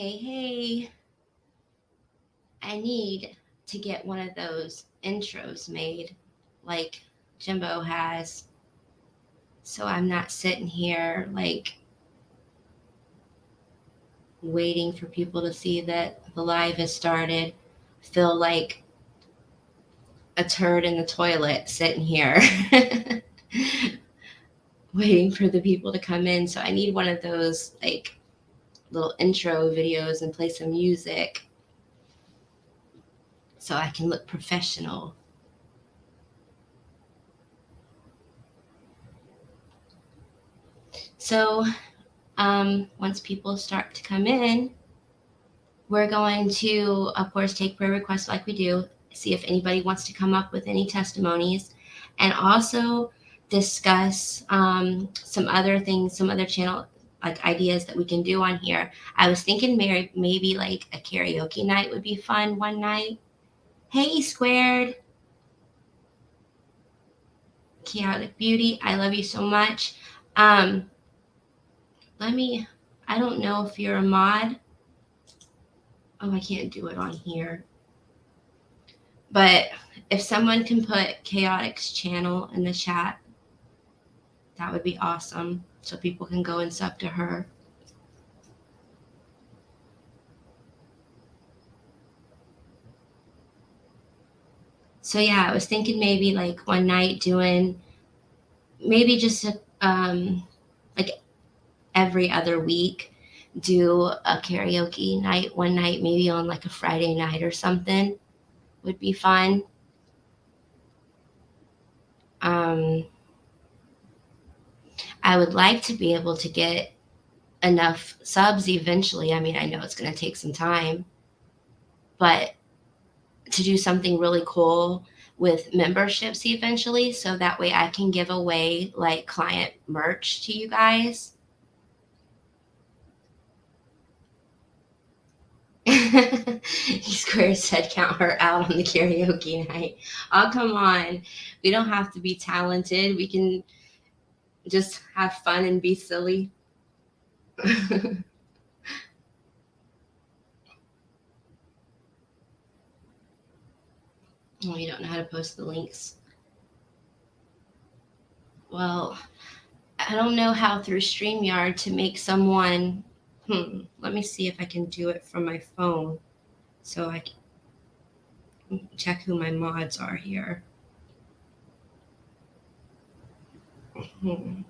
Hey, hey, I need to get one of those intros made like Jimbo has. So I'm not sitting here like waiting for people to see that the live has started. Feel like a turd in the toilet sitting here waiting for the people to come in. So I need one of those like little intro videos and play some music so I can look professional. So once people start to come in, we're going to, of course, take prayer requests like we do, see if anybody wants to come up with any testimonies, and also discuss some other things, some other channel like ideas that we can do on here. I was thinking maybe like a karaoke night would be fun one night. Hey, Squared, Chaotic Beauty, I love you so much. Um, let me, I don't know if you're a mod. Oh, I can't do it on here. But if someone can put Chaotic's channel in the chat, that would be awesome. So people can go and sub to her. So yeah, I was thinking maybe like one night doing maybe just like every other week do a karaoke night one night, maybe on like a Friday night or something would be fun. Um, I would like to be able to get enough subs eventually. I mean, I know it's going to take some time, but to do something really cool with memberships eventually so that way I can give away like client merch to you guys. Square said count her out on the karaoke night. Oh, come on. We don't have to be talented. We can just have fun and be silly. Oh, you don't know how to post the links. Well, I don't know how through StreamYard to make someone. Let me see if I can do it from my phone so I can check who my mods are here. Hmm.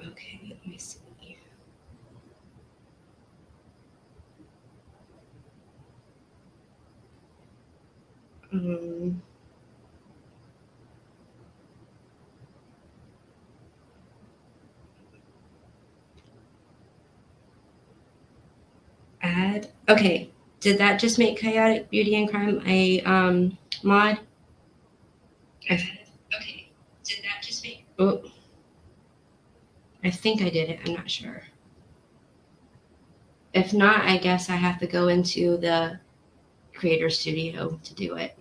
Okay, let me see. Um, add. Okay, did that just make Chaotic Beauty and Crime a mod? Okay, did that just make? Oh, I think I did it. I'm not sure. If not, I guess I have to go into the Creator Studio to do it.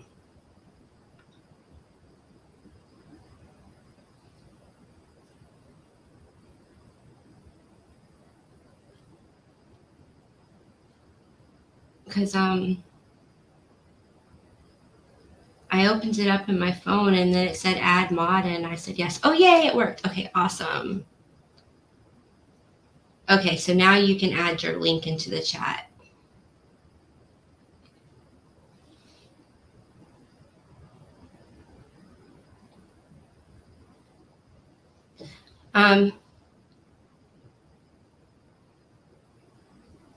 Because I opened it up in my phone and then it said add mod and I said yes. Oh yay, it worked. Okay, awesome. Okay, so now you can add your link into the chat. Um,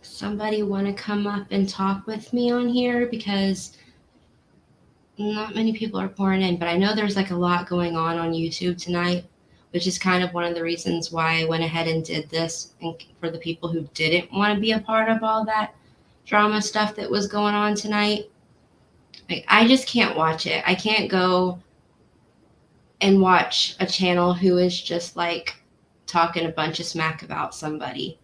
somebody want to come up and talk with me on here because not many people are pouring in, but I know there's like a lot going on YouTube tonight, which is kind of one of the reasons why I went ahead and did this. And for the people who didn't want to be a part of all that drama stuff that was going on tonight, like, I just can't watch it. I can't go and watch a channel who is just like talking a bunch of smack about somebody.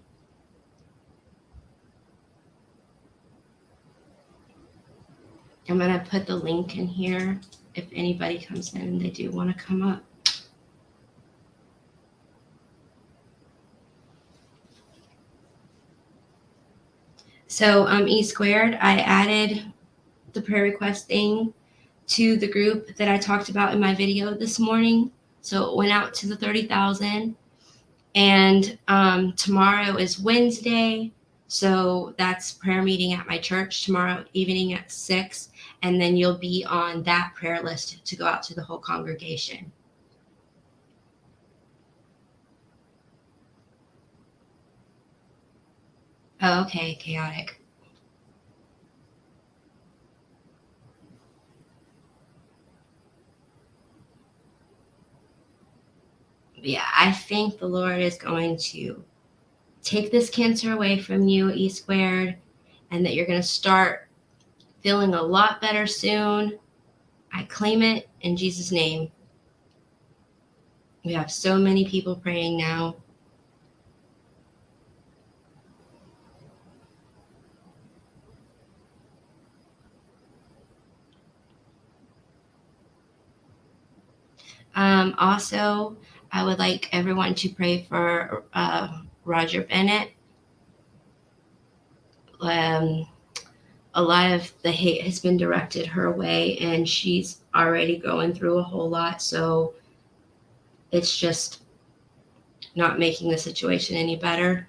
I'm going to put the link in here if anybody comes in and they do want to come up. So E Squared, I added the prayer request thing to the group that I talked about in my video this morning. So it went out to the 30,000. And tomorrow is Wednesday. So that's prayer meeting at my church tomorrow evening at 6. And then you'll be on that prayer list to go out to the whole congregation. Oh, okay, chaotic. Yeah, I think the Lord is going to take this cancer away from you, E Squared, and that you're going to start feeling a lot better soon. I claim it in Jesus' name. We have so many people praying now. Also, I would like everyone to pray for Roger Bennett. A lot of the hate has been directed her way, and she's already going through a whole lot. So it's just not making the situation any better.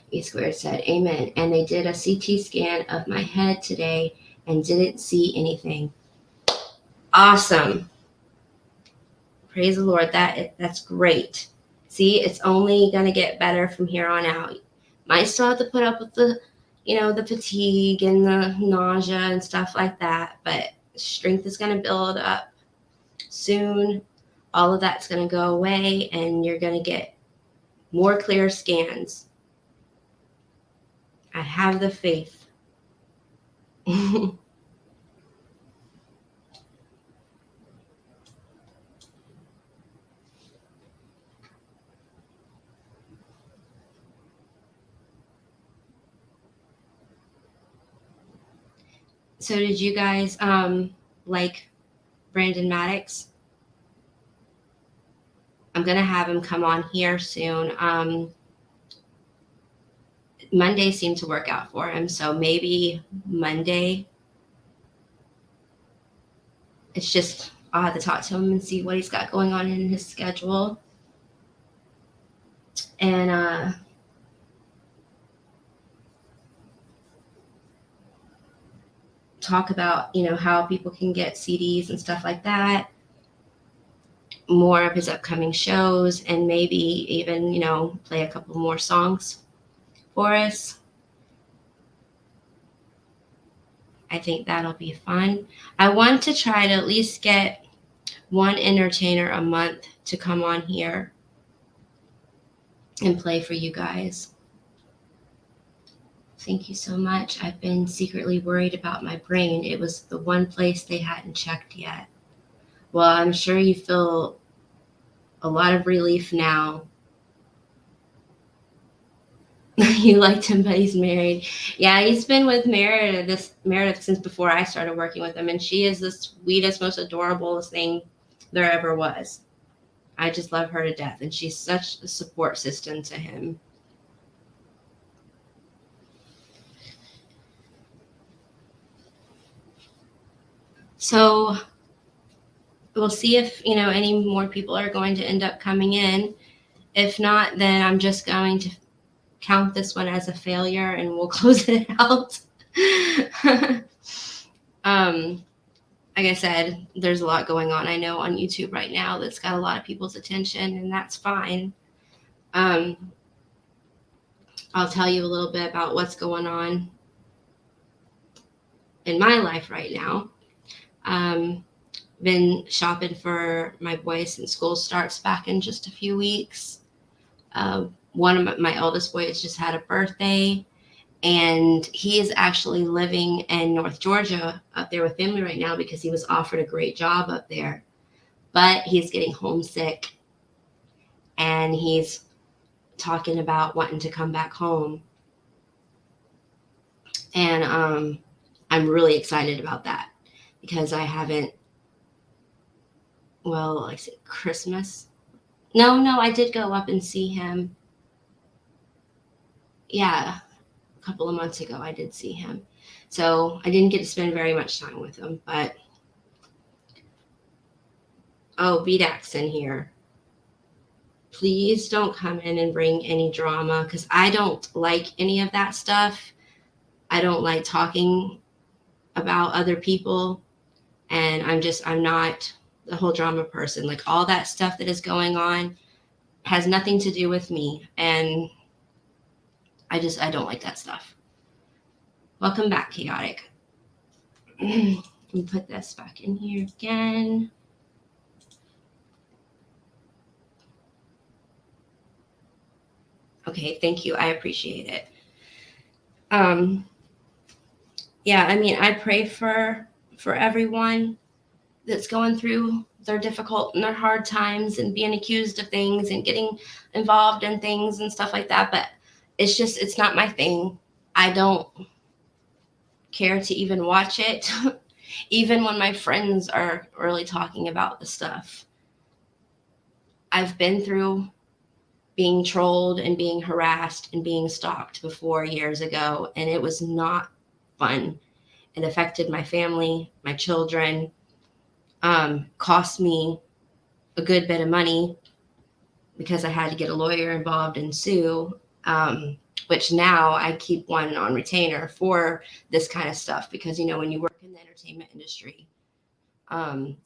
E Squared said, Amen. And they did a CT scan of my head today and didn't see anything. Awesome. Praise the Lord. That's great. See, it's only going to get better from here on out. Might still have to put up with the fatigue and the nausea and stuff like that, but strength is going to build up soon. All of that's going to go away, and you're going to get more clear scans. I have the faith. So did you guys like Brandon Maddox? I'm going to have him come on here soon. Monday seemed to work out for him, so maybe Monday. It's just I'll have to talk to him and see what he's got going on in his schedule. And talk about, how people can get CDs and stuff like that, more of his upcoming shows, and maybe even, play a couple more songs for us. I think that'll be fun. I want to try to at least get one entertainer a month to come on here and play for you guys. Thank you so much. I've been secretly worried about my brain. It was the one place they hadn't checked yet. Well, I'm sure you feel a lot of relief now. You liked him, but he's married. Yeah, he's been with Meredith since before I started working with him, and she is the sweetest, most adorable thing there ever was. I just love her to death, and she's such a support system to him. So we'll see if, any more people are going to end up coming in. If not, then I'm just going to count this one as a failure and we'll close it out. Like I said, there's a lot going on, I know, on YouTube right now that's got a lot of people's attention, and that's fine. I'll tell you a little bit about what's going on in my life right now. Been shopping for my boys since school starts back in just a few weeks. One of my eldest boys just had a birthday, and he is actually living in North Georgia up there with family right now because he was offered a great job up there, but he's getting homesick, and he's talking about wanting to come back home. And I'm really excited about that because I haven't, well, like I said, Christmas. No, I did go up and see him. Yeah, a couple of months ago, I did see him. So I didn't get to spend very much time with him, but oh, BDAC's in here. Please don't come in and bring any drama because I don't like any of that stuff. I don't like talking about other people, and I'm not the whole drama person. Like all that stuff that is going on has nothing to do with me, and I don't like that stuff. Welcome back, chaotic. Let me put this back in here again. Okay, thank you. I appreciate it. Um, yeah, I mean, I pray for everyone that's going through their difficult and their hard times and being accused of things and getting involved in things and stuff like that. But it's not my thing. I don't care to even watch it, even when my friends are really talking about the stuff. I've been through being trolled and being harassed and being stalked before years ago, and it was not fun. It affected my family, my children, cost me a good bit of money because I had to get a lawyer involved and sue, which now I keep one on retainer for this kind of stuff because, when you work in the entertainment industry,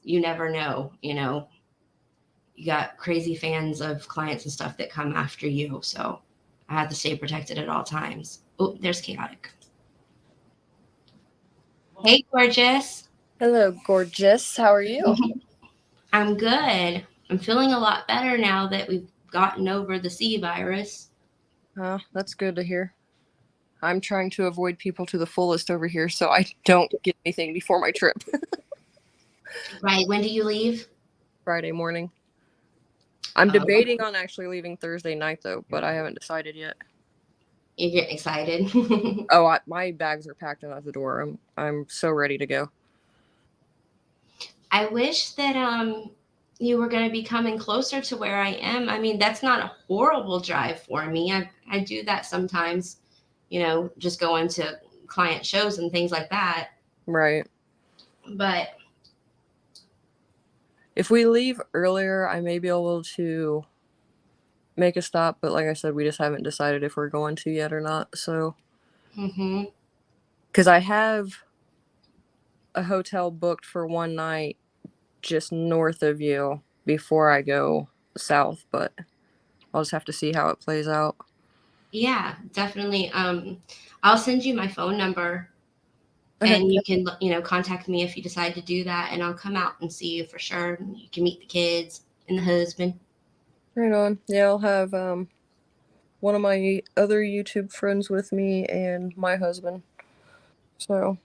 you never know, you got crazy fans of clients and stuff that come after you. So I have to stay protected at all times. Oh, there's chaotic. Hey, gorgeous. Hello, gorgeous. How are you? I'm good. I'm feeling a lot better now that we've gotten over the C virus. That's good to hear. I'm trying to avoid people to the fullest over here so I don't get anything before my trip. Right. When do you leave? Friday morning. I'm Oh, debating on actually leaving Thursday night though, but I haven't decided yet. you're getting excited. Oh, my bags are packed and out the door. I'm so ready to go. I wish that you were going to be coming closer to where I am. I mean, that's not a horrible drive for me. I do that sometimes, just going to client shows and things like that. Right. But If we leave earlier, I may be able to make a stop, but like I said, we just haven't decided if we're going to yet or not. So, hmm because I have a hotel booked for one night just north of you before I go south, but I'll just have to see how it plays out. yeah, definitely. I'll send you my phone number Okay. and you can, contact me if you decide to do that, and I'll come out and see you for sure. You can meet the kids and the husband. Right on. Yeah, I'll have one of my other YouTube friends with me and my husband. So,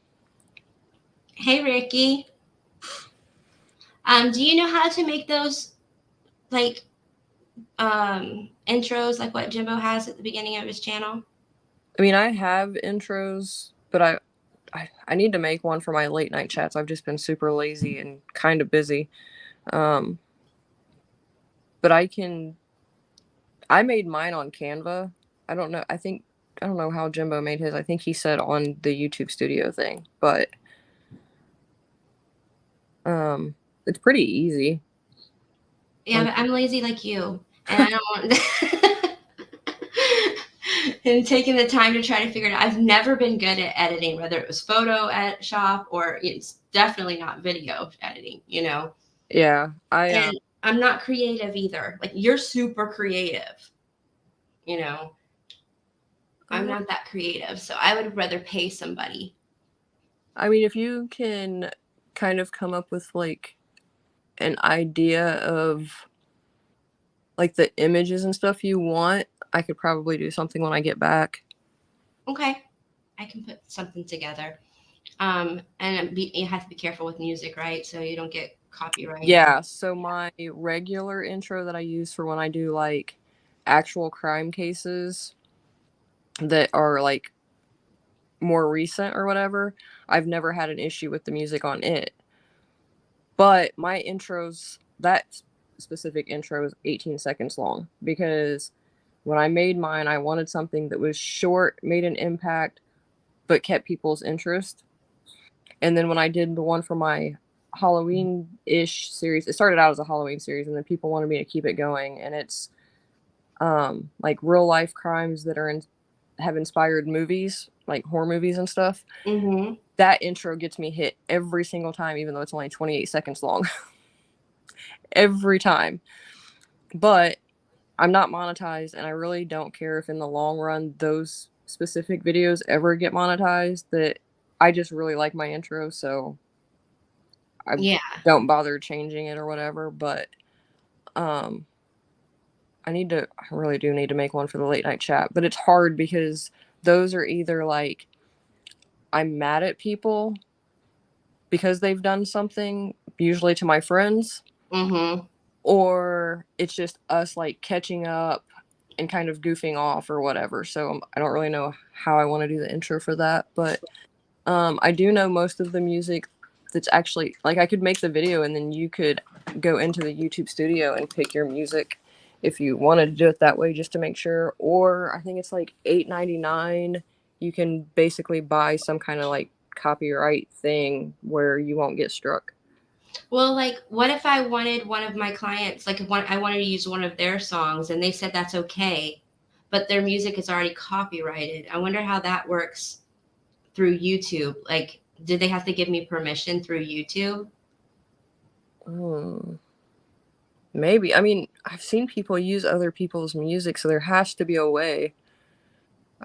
Hey, Ricky. Do you know how to make those like intros like what Jimbo has at the beginning of his channel? I mean, I have intros, but I need to make one for my late night chats. I've just been super lazy and kind of busy. Um, but I made mine on Canva. I don't know. I don't know how Jimbo made his. I think he said on the YouTube studio thing, but um it's pretty easy. Yeah, Like, but I'm lazy like you, and I don't want and taking the time to try to figure it out. I've never been good at editing, whether it was photo at shop or it's definitely not video editing. yeah, And I'm not creative either. Like you're super creative, you know. I'm uh, not that creative, so I would rather pay somebody. I mean, if you can kind of come up with like an idea of like the images and stuff you want, I could probably do something when I get back. Okay, I can put something together. And you have to be careful with music, right? So you don't get copyright. Yeah, so my regular intro that I use for when I do like actual crime cases that are like more recent or whatever, I've never had an issue with the music on it. But my intros, that specific intro is 18 seconds long because when I made mine, I wanted something that was short, made an impact, but kept people's interest. And then when I did the one for my Halloween-ish series, it started out as a Halloween series, and then people wanted me to keep it going. And it's like real life crimes that have inspired movies, like horror movies and stuff. Mm-hmm. That intro gets me hit every single time, even though it's only 28 seconds long. Every time. But I'm not monetized, and I really don't care if in the long run those specific videos ever get monetized. That I just really like my intro, so I Yeah. don't bother changing it or whatever. But um I really do need to make one for the late night chat, but it's hard because those are either like I'm mad at people because they've done something, usually to my friends, Mm-hmm. or it's just us like catching up and kind of goofing off or whatever. So I don't really know how I want to do the intro for that, but I do know most of the music that's actually like I could make the video and then you could go into the YouTube studio and pick your music if you wanted to do it that way just to make sure. Or I think it's like $8.99. You can basically buy some kind of like copyright thing where you won't get struck. Well, like, what if I wanted one of my clients, like, if I wanted to use one of their songs and they said that's okay, but their music is already copyrighted? I wonder how that works through YouTube. Like, did they have to give me permission through YouTube? Hmm. Maybe. I mean, I've seen people use other people's music, so there has to be a way.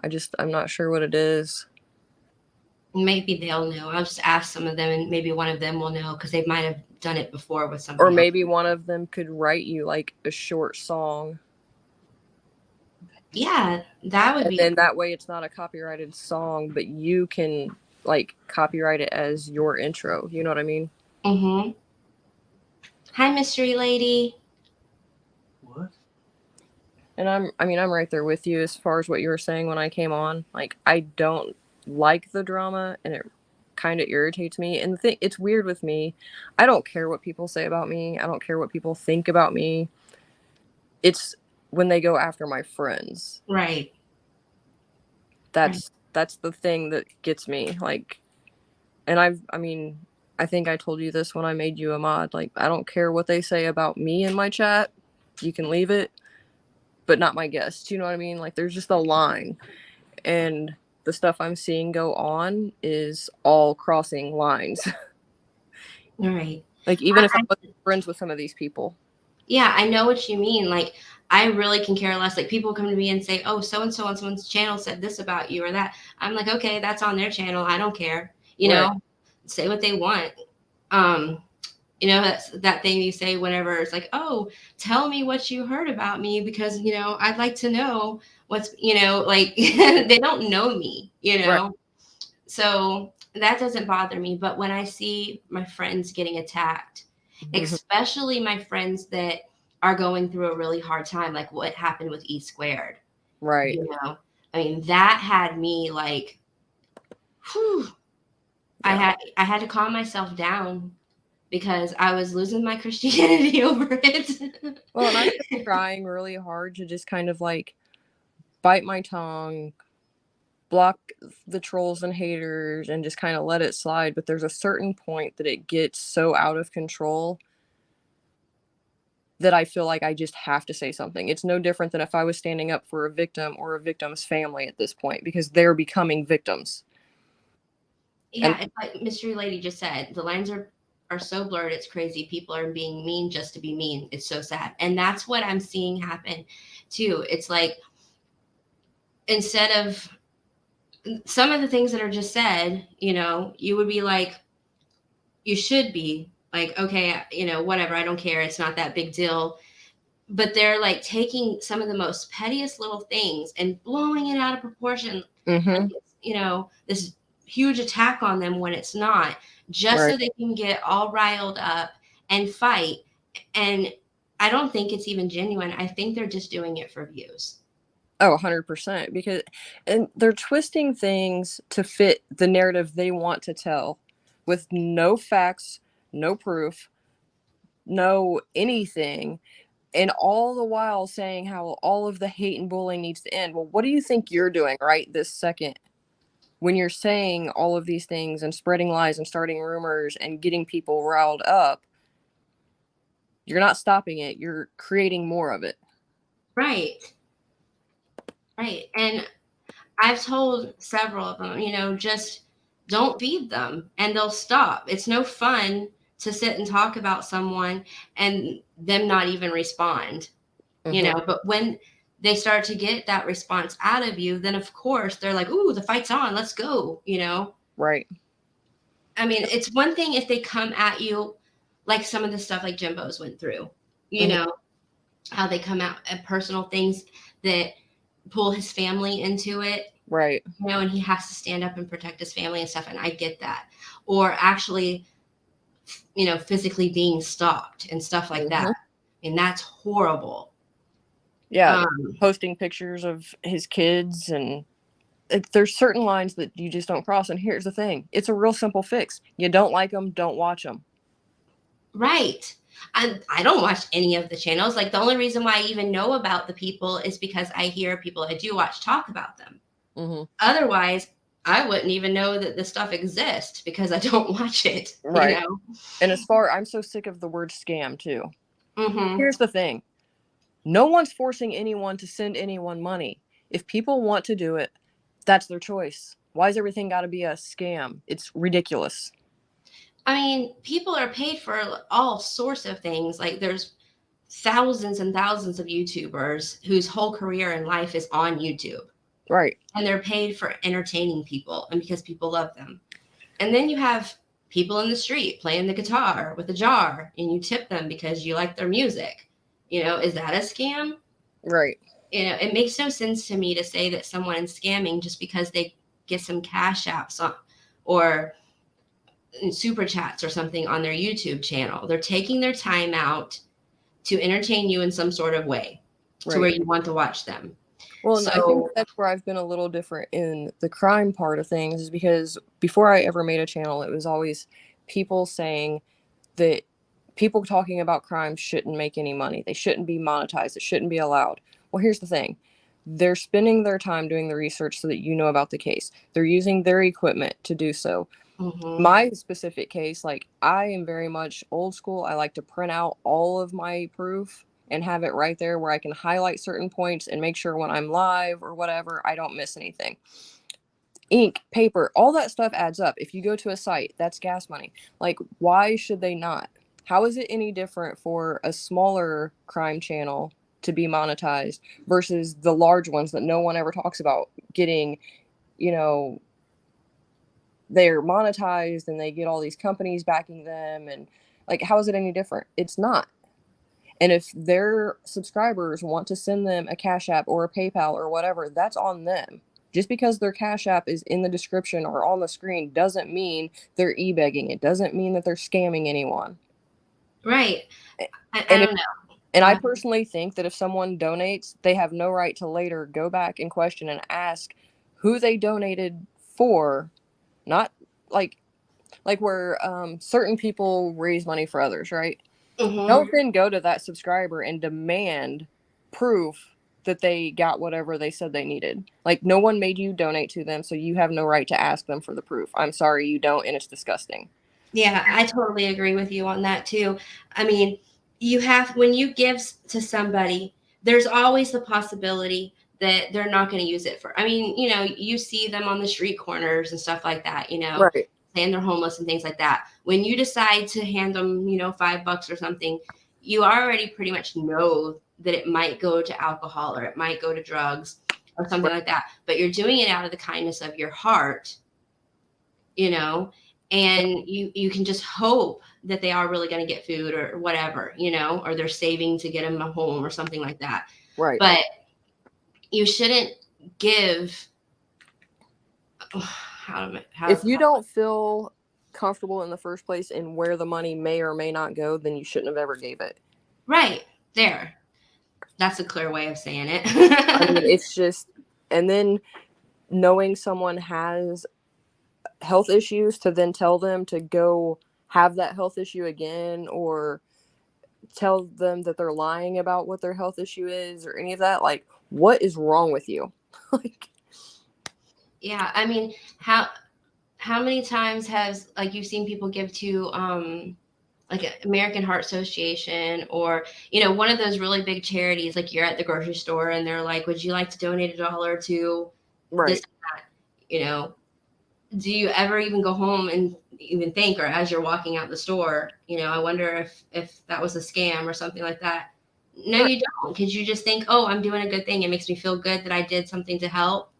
I'm not sure what it is. Maybe they'll know. I'll just ask some of them, and maybe one of them will know because they might have done it before with Or something else. maybe one of them could write you like a short song. Yeah, that would And be. then that way it's not a copyrighted song, but you can like copyright it as your intro. You know what I mean? Mm-hmm. Hi, mystery lady. What? And I'm right there with you as far as what you were saying when I came on. Like I don't like the drama and it kind of irritates me. And the thing it's weird with me. I don't care what people say about me. I don't care what people think about me. It's when they go after my friends. Right. That's the thing that gets me. Like and I mean, I think I told you this when I made you a mod. Like, I don't care what they say about me in my chat. You can leave it, but not my guests. You know what I mean? Like, there's just a line. And the stuff I'm seeing go on is all crossing lines. All right. Like, even if I wasn't friends with some of these people. Yeah, I know what you mean. Like, I really can care less. Like, people come to me and say, "Oh, so and so on someone's channel said this about you or that." I'm like, "Okay, that's on their channel. I don't care." You Right. know, say what they want. Um, that's that thing you say whenever it's like, "Oh, tell me what you heard about me because I'd like to know what's like." They don't know me. Right. So that doesn't bother me. But when I see my friends getting attacked, especially my friends that are going through a really hard time, like what happened with E Squared, Right. I mean, that had me like, whew, Yeah. I had to calm myself down because I was losing my Christianity over it. Well, and I've been trying really hard to just kind of like bite my tongue, block the trolls and haters and just kind of let it slide, but there's a certain point that it gets so out of control that I feel like I just have to say something. It's no different than if I was standing up for a victim or a victim's family at this point because they're becoming victims. Yeah, it's like Mystery Lady just said, the lines are so blurred, it's crazy. People are being mean just to be mean. It's so sad. And that's what I'm seeing happen too. It's like instead of some of the things that are just said, you would be like, you should be like, okay, whatever, I don't care. It's not that big deal. But they're like taking some of the most pettiest little things and blowing it out of proportion. Like it's, this huge attack on them when it's not, just Right. so they can get all riled up and fight. And I don't think it's even genuine. I think they're just doing it for views. Oh, 100%. And they're twisting things to fit the narrative they want to tell with no facts, no proof, no anything. And all the while saying how all of the hate and bullying needs to end. Well, what do you think you're doing right this second when you're saying all of these things and spreading lies and starting rumors and getting people riled up? You're not stopping it. You're creating more of it. Right. Right. And I've told several of them, just don't feed them and they'll stop. It's no fun to sit and talk about someone and them not even respond, Mhm. but when they start to get that response out of you, then of course they're like, ooh, the fight's on, let's go. Right. I mean, it's one thing if they come at you like some of the stuff like Jimbo's went through, you Mhm. know, how they come out at personal things that pull his family into it, Right. and he has to stand up and protect his family and stuff. And I get that. Or actually, physically being stalked and stuff like that. Mhm. And that's horrible. Yeah. Posting pictures of his kids and there's certain lines that you just don't cross. And here's the thing. It's a real simple fix. You don't like them, don't watch them. Right. I don't watch any of the channels. Like the only reason why I even know about the people is because I hear people I do watch talk about them. Mm-hmm. Otherwise, I wouldn't even know that this stuff exists because I don't watch it. Right. And I'm so sick of the word scam too. Mm-hmm. Here's the thing. No one's forcing anyone to send anyone money. If people want to do it, that's their choice. Why is everything got to be a scam? It's ridiculous. I mean, people are paid for all sorts of things. Like there's thousands and thousands of YouTubers whose whole career in life is on YouTube. Right. And they're paid for entertaining people and because people love them. And then you have people in the street playing the guitar with a jar and you tip them because you like their music. Is that a scam? Right. It makes no sense to me to say that someone is scamming just because they get some cash apps on, or super chats or something on their YouTube channel. They're taking their time out to entertain you in some sort of way to where you want to watch them. Well, and I think that's where I've been a little different in the crime part of things is because before I ever made a channel, it was always people saying that people talking about crime shouldn't make any money. They shouldn't be monetized. It shouldn't be allowed. Well, here's the thing. They're spending their time doing the research so that you know about the case. They're using their equipment to do so. Mm-hmm. My specific case, like I am very much old school. I like to print out all of my proof and have it right there where I can highlight certain points and make sure when I'm live or whatever, I don't miss anything. Ink, paper, all that stuff adds up. If you go to a site, that's gas money. Like, why should they not? How is it any different for a smaller crime channel to be monetized versus the large ones that no one ever talks about getting, they're monetized and they get all these companies backing them? And like, how is it any different? It's not. And if their subscribers want to send them a Cash App or a PayPal or whatever, that's on them. Just because their Cash App is in the description or on the screen doesn't mean they're e-begging. It doesn't mean that they're scamming anyone. Right. I don't know. And I personally think that if someone donates, they have no right to later go back and question and ask who they donated for. Not like where certain people raise money for others, right? Mm-hmm. Don't then go to that subscriber and demand proof that they got whatever they said they needed. Like, no one made you donate to them, so you have no right to ask them for the proof. I'm sorry, you don't, and it's disgusting. Yeah, I totally agree with you on that too. I mean, when you give to somebody, there's always the possibility that they're not going to use it for. I mean, you see them on the street corners and stuff like that, Right. saying they're homeless and things like that. When you decide to hand them, $5 or something, you already pretty much know that it might go to alcohol or it might go to drugs or something like that. But you're doing it out of the kindness of your heart, and you can just hope that they are really going to get food or whatever, or they're saving to get them a home or something like that. Right. But you shouldn't give. If you don't feel comfortable in the first place in where the money may or may not go, then you shouldn't have ever gave it. Right there. That's a clear way of saying it. I mean, it's just, and then knowing someone has health issues to then tell them to go have that health issue again, or tell them that they're lying about what their health issue is, or any of that. Like, what is wrong with you? Like, Yeah, I mean, how many times has like you've seen people give to like American Heart Association, or one of those really big charities, like you're at the grocery store and they're like, would you like to donate $1 to this right, and that? Do you ever even go home and even think, or as you're walking out the store, I wonder if that was a scam or something like that? No, right, you don't, because you just think, oh, I'm doing a good thing, it makes me feel good that I did something to help.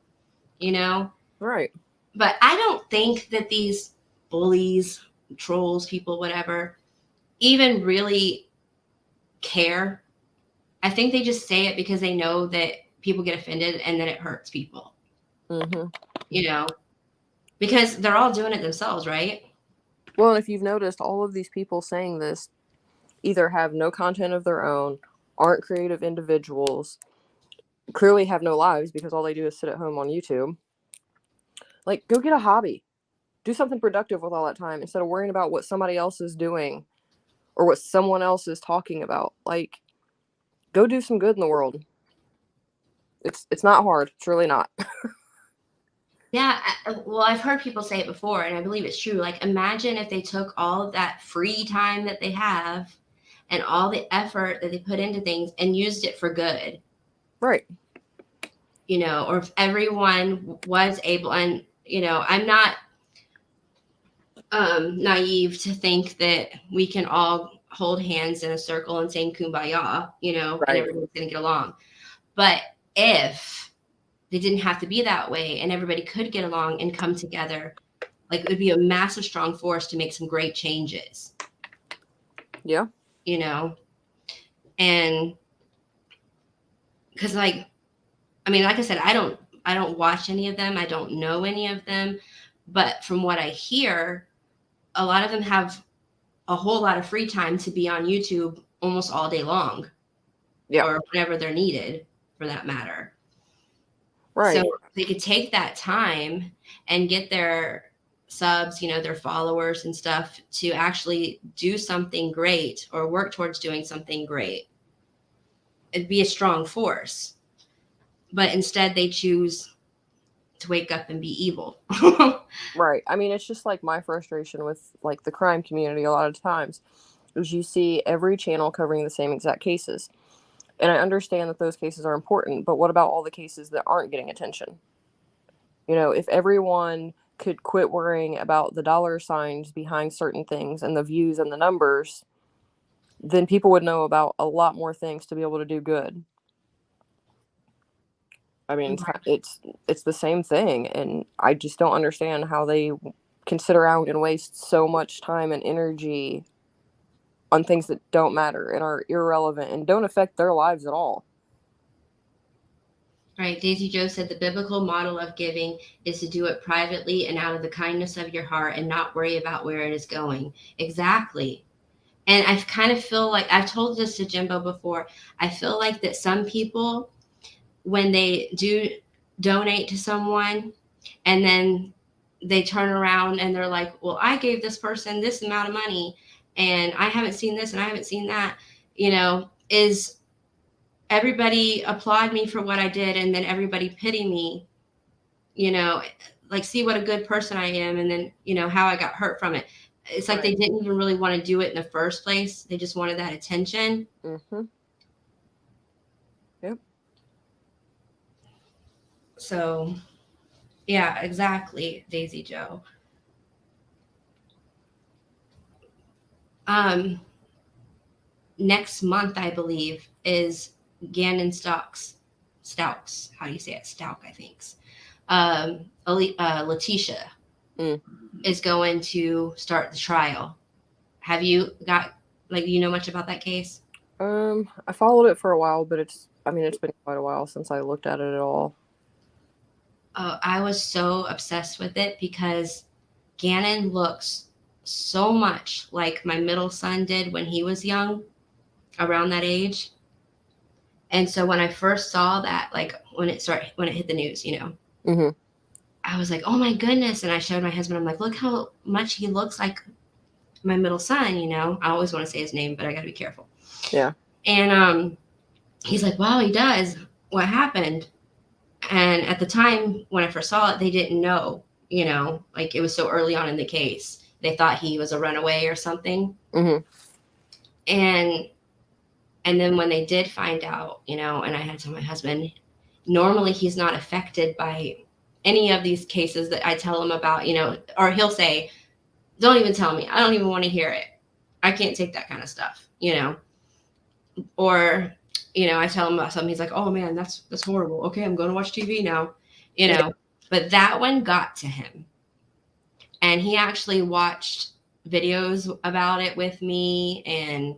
right, But I don't think that these bullies, trolls, people, whatever, even really care. I think they just say it because they know that people get offended and that it hurts people, mm-hmm. because they're all doing it themselves, right? Well, if you've noticed, all of these people saying this either have no content of their own, aren't creative individuals, clearly have no lives because all they do is sit at home on YouTube. Like, go get a hobby. Do something productive with all that time instead of worrying about what somebody else is doing or what someone else is talking about. Like, go do some good in the world. It's not hard. It's really not. Yeah, well, I've heard people say it before, and I believe it's true. Like, imagine if they took all of that free time that they have and all the effort that they put into things and used it for good, Right. or if everyone was able, and, I'm not naive to think that we can all hold hands in a circle and sing kumbaya, and Right. everyone's going to get along. But if they didn't have to be that way and everybody could get along and come together, like, it would be a massive, strong force to make some great changes. Yeah. And because, like, I mean, like I said, I don't watch any of them. I don't know any of them. But from what I hear, a lot of them have a whole lot of free time to be on YouTube almost all day long. Yeah. Or whenever they're needed, for that matter. Right. So they could take that time and get their subs, their followers and stuff, to actually do something great or work towards doing something great. It'd be a strong force. But instead they choose to wake up and be evil. Right. I mean, it's just like my frustration with like the crime community a lot of times is you see every channel covering the same exact cases. And I understand that those cases are important, but what about all the cases that aren't getting attention? If everyone could quit worrying about the dollar signs behind certain things and the views and the numbers, then people would know about a lot more things to be able to do good. I mean, it's the same thing, and I just don't understand how they can sit around and waste so much time and energy on things that don't matter and are irrelevant and don't affect their lives at all. Right. Daisy Joe said the biblical model of giving is to do it privately and out of the kindness of your heart and not worry about where it is going. Exactly. And I kind of feel like, I've told this to Jimbo before, I feel like that some people, when they do donate to someone and then they turn around and they're like, well, I gave this person this amount of money and I haven't seen this and I haven't seen that, is everybody applaud me for what I did and then everybody pity me, like, see what a good person I am, and then, how I got hurt from it. It's like they didn't even really want to do it in the first place. They just wanted that attention. Mm-hmm. Yep. So, yeah, exactly, Daisy Joe. Next month, I believe, is Gannon Stokes. How do you say it? Stout, I think. Letitia is going to start the trial. Have you got, like, you know much about that case? I followed it for a while, but it's been quite a while since I looked at it at all. I was so obsessed with it because Gannon looks so much like my middle son did when he was young, around that age. And so when I first saw that, like when it hit the news, Mm-hmm. I was like, oh my goodness. And I showed my husband, I'm like, look how much he looks like my middle son, I always want to say his name, but I gotta be careful. Yeah. And he's like, wow, he does. What happened? And at the time when I first saw it, they didn't know, like it was so early on in the case. They thought he was a runaway or something. Mm-hmm. And then when they did find out, and I had to tell my husband, normally he's not affected by any of these cases that I tell him about, or he'll say, don't even tell me. I don't even want to hear it. I can't take that kind of stuff, or, I tell him about something. He's like, oh man, that's horrible. Okay. I'm going to watch TV now, Yeah. but that one got to him, and he actually watched videos about it with me. And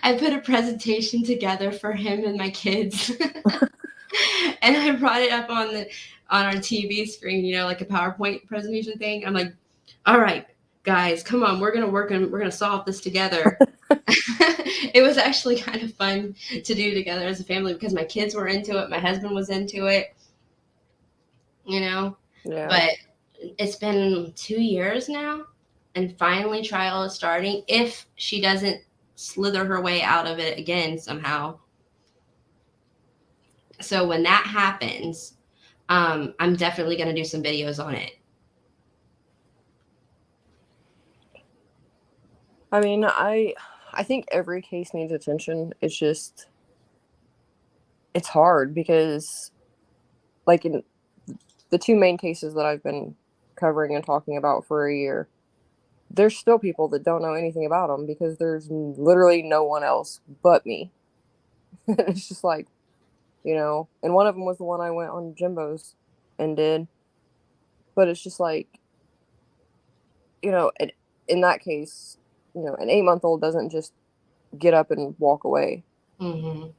I put a presentation together for him and my kids. And I brought it up on our TV screen, like a PowerPoint presentation thing. I'm like, all right, guys, come on, we're gonna work and we're gonna solve this together. It was actually kind of fun to do together as a family because my kids were into it, my husband was into it, Yeah. But it's been 2 years now, and finally trial is starting. If she doesn't slither her way out of it again somehow. So when that happens, I'm definitely going to do some videos on it. I mean, I think every case needs attention. It's hard because, like, in the two main cases that I've been covering and talking about for a year, there's still people that don't know anything about them because there's literally no one else but me. It's just like, and one of them was the one I went on Jimbo's and did. But it's just like, in that case, an 8-month-old doesn't just get up and walk away. Mm-hmm.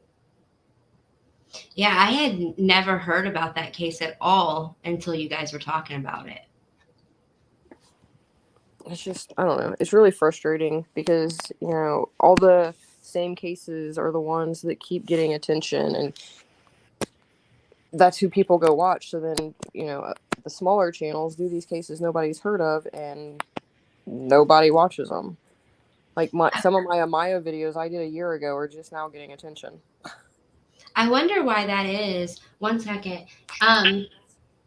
Yeah, I had never heard about that case at all until you guys were talking about it. It's just, I don't know. It's really frustrating because, all the same cases are the ones that keep getting attention, and that's who people go watch. So then, the smaller channels do these cases nobody's heard of, and nobody watches them. Like some of my Amaya videos I did a year ago are just now getting attention. I wonder why that is. 1 second.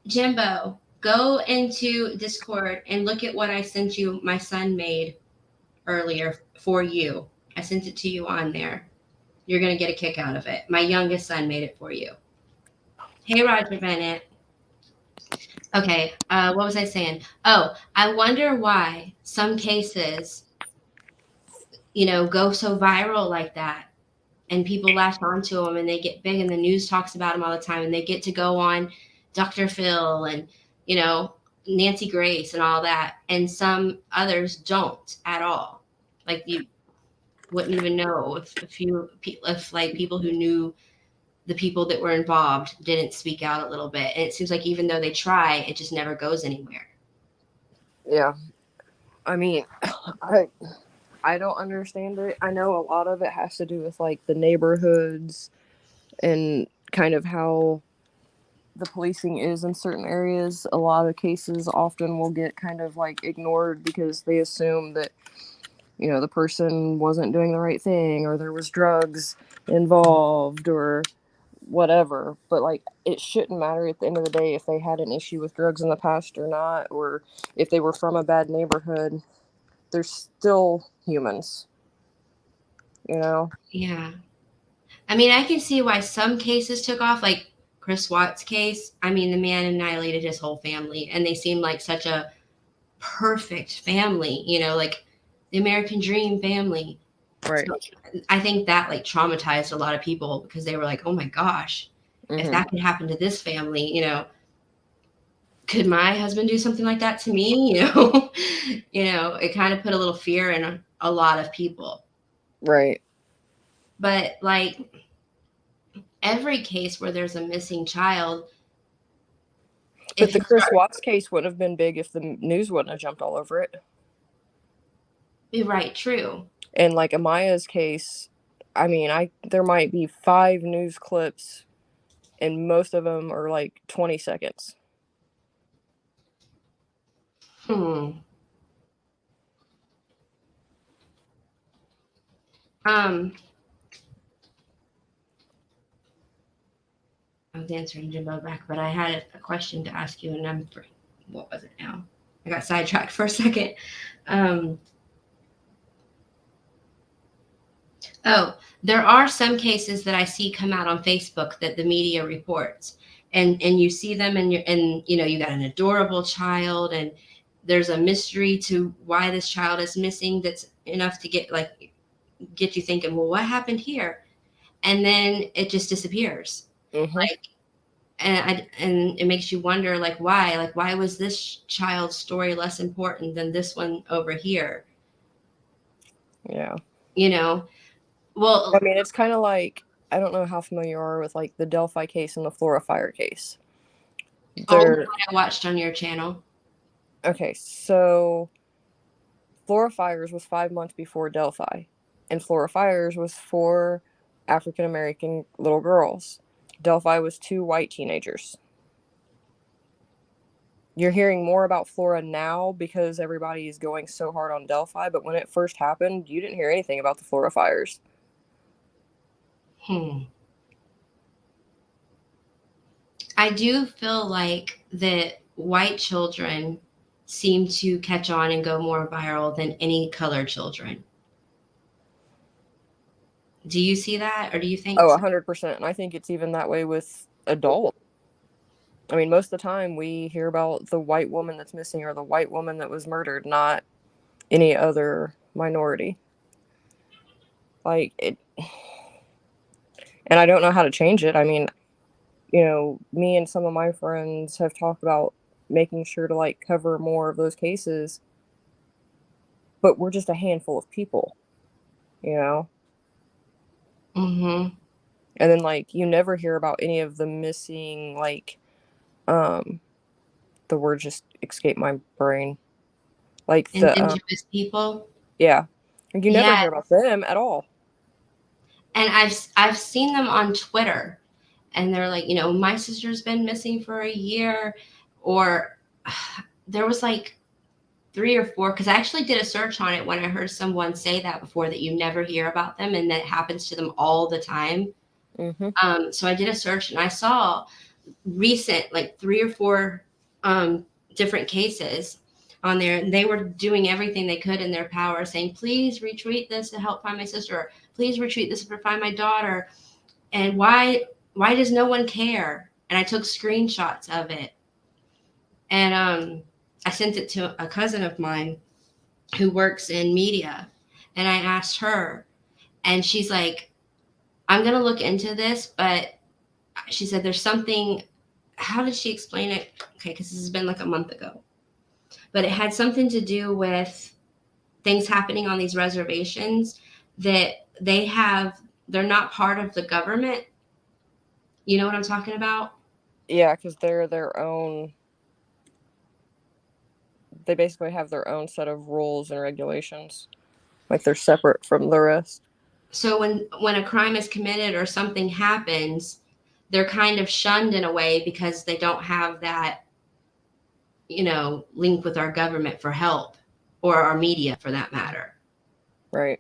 Jimbo, go into Discord and look at what I sent you. My son made earlier for you. I sent it to you on there. You're going to get a kick out of it. My youngest son made it for you. Hey, Roger Bennett. Okay, what was I saying? Oh, I wonder why some cases, go so viral like that, and people latch onto them and they get big and the news talks about them all the time, and they get to go on Dr. Phil and, Nancy Grace and all that. And some others don't at all. Like you wouldn't even know if like people who knew the people that were involved didn't speak out a little bit. And it seems like even though they try, it just never goes anywhere. Yeah. I mean, I don't understand it. I know a lot of it has to do with like the neighborhoods and kind of how the policing is in certain areas. A lot of cases often will get kind of like ignored because they assume that, the person wasn't doing the right thing, or there was drugs involved or whatever. But like, it shouldn't matter at the end of the day if they had an issue with drugs in the past or not, or if they were from a bad neighborhood. They're still humans, Yeah. I mean, I can see why some cases took off, like Chris Watts' case. I mean, the man annihilated his whole family, and they seemed like such a perfect family, like the American dream family. Right. So I think that like traumatized a lot of people because they were like, oh my gosh, if that could happen to this family, could my husband do something like that to me? It kind of put a little fear in a lot of people. Right. But like every case where there's a missing child. But the Chris Watts case wouldn't have been big if the news wouldn't have jumped all over it. Right, true. And like Amaya's case, I mean, there might be 5 news clips, and most of them are like 20 seconds. Hmm. I was answering Jimbo back, but I had a question to ask you, and what was it now? I got sidetracked for a second. Oh, there are some cases that I see come out on Facebook that the media reports, and you see them, and you got an adorable child, and there's a mystery to why this child is missing. That's enough to get you thinking, well, what happened here? And then it just disappears. Mm-hmm. Like, and it makes you wonder, like, why was this child's story less important than this one over here? Yeah. You know, I well, mean, it's kind of like, I don't know how familiar you are with like the Delphi case and the Florida fire case. all They're what I watched on your channel. okay. So Florida fires was 5 months before Delphi, and Florida fires was 4 African American little girls. Delphi was 2 white teenagers. You're hearing more about Florida now because everybody is going so hard on Delphi, but when it first happened, you didn't hear anything about the Florida fires. I do feel like that white children seem to catch on and go more viral than any colored children. Do you see that, or do you think Oh, so? 100%. And I think it's even that way with adults. I mean, most of the time we hear about the white woman that's missing or the white woman that was murdered, not any other minority. Like it, and I don't know how to change it. I mean, me and some of my friends have talked about making sure to like cover more of those cases, but we're just a handful of people, you know? Mm-hmm. And then like you never hear about any of the missing, like, the word just escaped my brain. Like Indigenous people. yeah. You never Yeah, hear about them at all. and I've seen them on Twitter, and they're like, my sister's been missing for a year, or there was like 3 or 4, because I actually did a search on it when I heard someone say that before, that you never hear about them and that happens to them all the time. Mm-hmm. So I did a search and I saw recent, like 3 or 4 different cases on there, and they were doing everything they could in their power, saying, please retweet this to help find my sister, please retweet this to find my daughter. And why does no one care? And I took screenshots of it, and I sent it to a cousin of mine who works in media, and I asked her, and she's like, I'm going to look into this, but she said there's something. How did she explain it? Okay, because this has been like a month ago, but it had something to do with things happening on these reservations that they're not part of the government. You know what I'm talking about? Yeah, because they're their own. They basically have their own set of rules and regulations. Like they're separate from the rest. So when a crime is committed or something happens, they're kind of shunned in a way because they don't have that, link with our government for help, or our media for that matter. Right.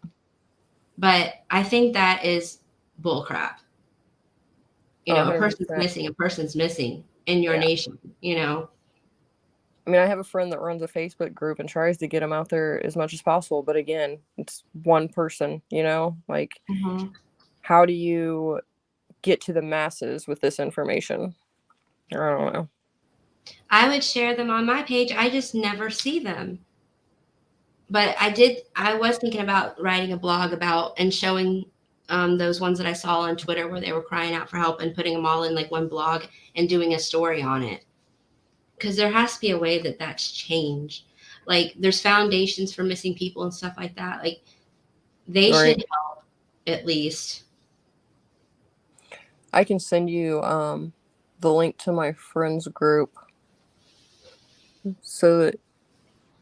But I think that is bullcrap. Oh, A person's 100%. missing, a person's missing in your Yeah. nation. I mean, I have a friend that runs a Facebook group and tries to get them out there as much as possible. But again, it's one person, like, Mm-hmm. how do you get to the masses with this information? I don't know. I would share them on my page. I just never see them. But I was thinking about writing a blog about and showing those ones that I saw on Twitter where they were crying out for help, and putting them all in like one blog and doing a story on it. Because there has to be a way that that's changed. Like, there's foundations for missing people and stuff like that. Like, they Right. should help at least. I can send you the link to my friend's group. So that,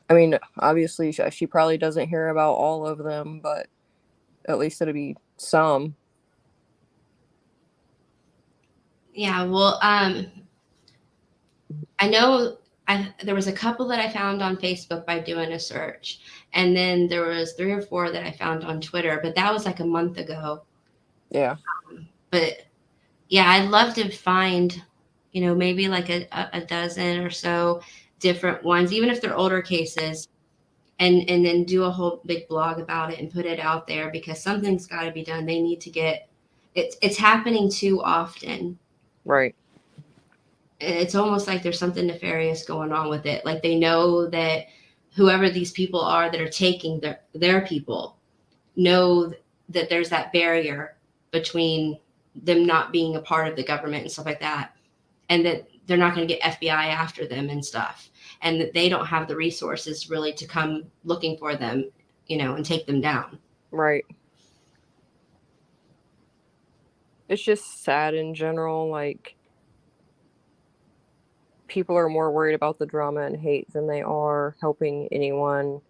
I mean, obviously she probably doesn't hear about all of them, but at least it'll be some. Yeah, well, I know there was a couple that I found on Facebook by doing a search, and then there was 3 or 4 that I found on Twitter, but that was like a month ago. Yeah. But yeah, I'd love to find, maybe like a dozen or so different ones, even if they're older cases, and then do a whole big blog about it and put it out there because something's got to be done. They need to get it's happening too often. Right. It's almost like there's something nefarious going on with it. Like they know that whoever these people are that are taking their people know that there's that barrier between them not being a part of the government and stuff like that, and that they're not going to get FBI after them and stuff, and that they don't have the resources really to come looking for them, and take them down. Right. It's just sad in general. Like, people are more worried about the drama and hate than they are helping anyone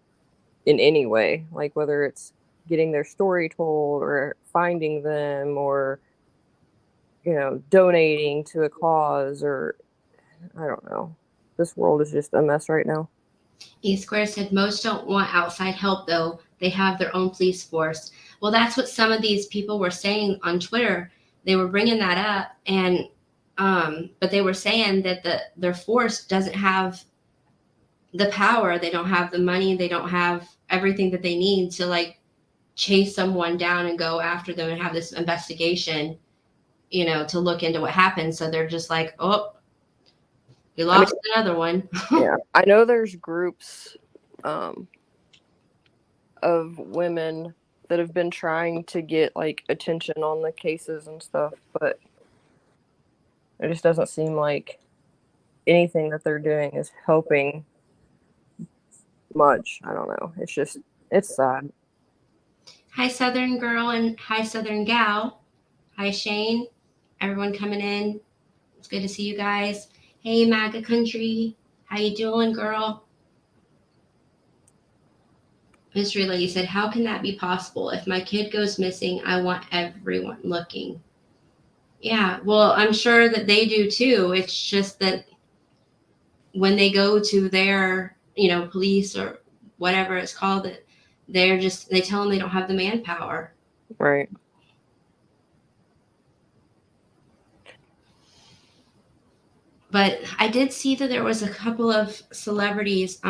in any way. Like, whether it's getting their story told or finding them or, donating to a cause, or I don't know. This world is just a mess right now. E Square said most don't want outside help though. They have their own police force. Well, that's what some of these people were saying on Twitter. They were bringing that up, and but they were saying that their force doesn't have the power. They don't have the money. They don't have everything that they need to like chase someone down and go after them and have this investigation, to look into what happened. So they're just like, oh, we lost another one. Yeah, I know there's groups of women that have been trying to get like attention on the cases and stuff, but it just doesn't seem like anything that they're doing is helping much. I don't know. It's sad. Hi, Southern girl, and hi, Southern gal. Hi, Shane. Everyone coming in. It's good to see you guys. Hey, MAGA country. How you doing, girl? Miss Relay said, how can that be possible? If my kid goes missing, I want everyone looking. Yeah, well, I'm sure that they do too. It's just that when they go to their, police or whatever it's called, that they tell them they don't have the manpower. Right. But I did see that there was a couple of celebrities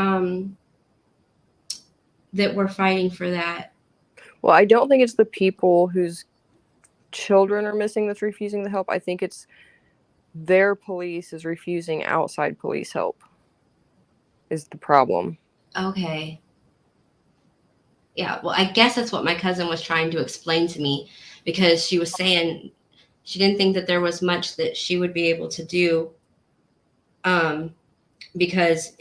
that were fighting for that. Well, I don't think it's the people whose children are missing that's refusing the help. I think it's their police is refusing outside police help is the problem. Okay. Yeah, well, I guess that's what my cousin was trying to explain to me, because she was saying she didn't think that there was much that she would be able to do, because,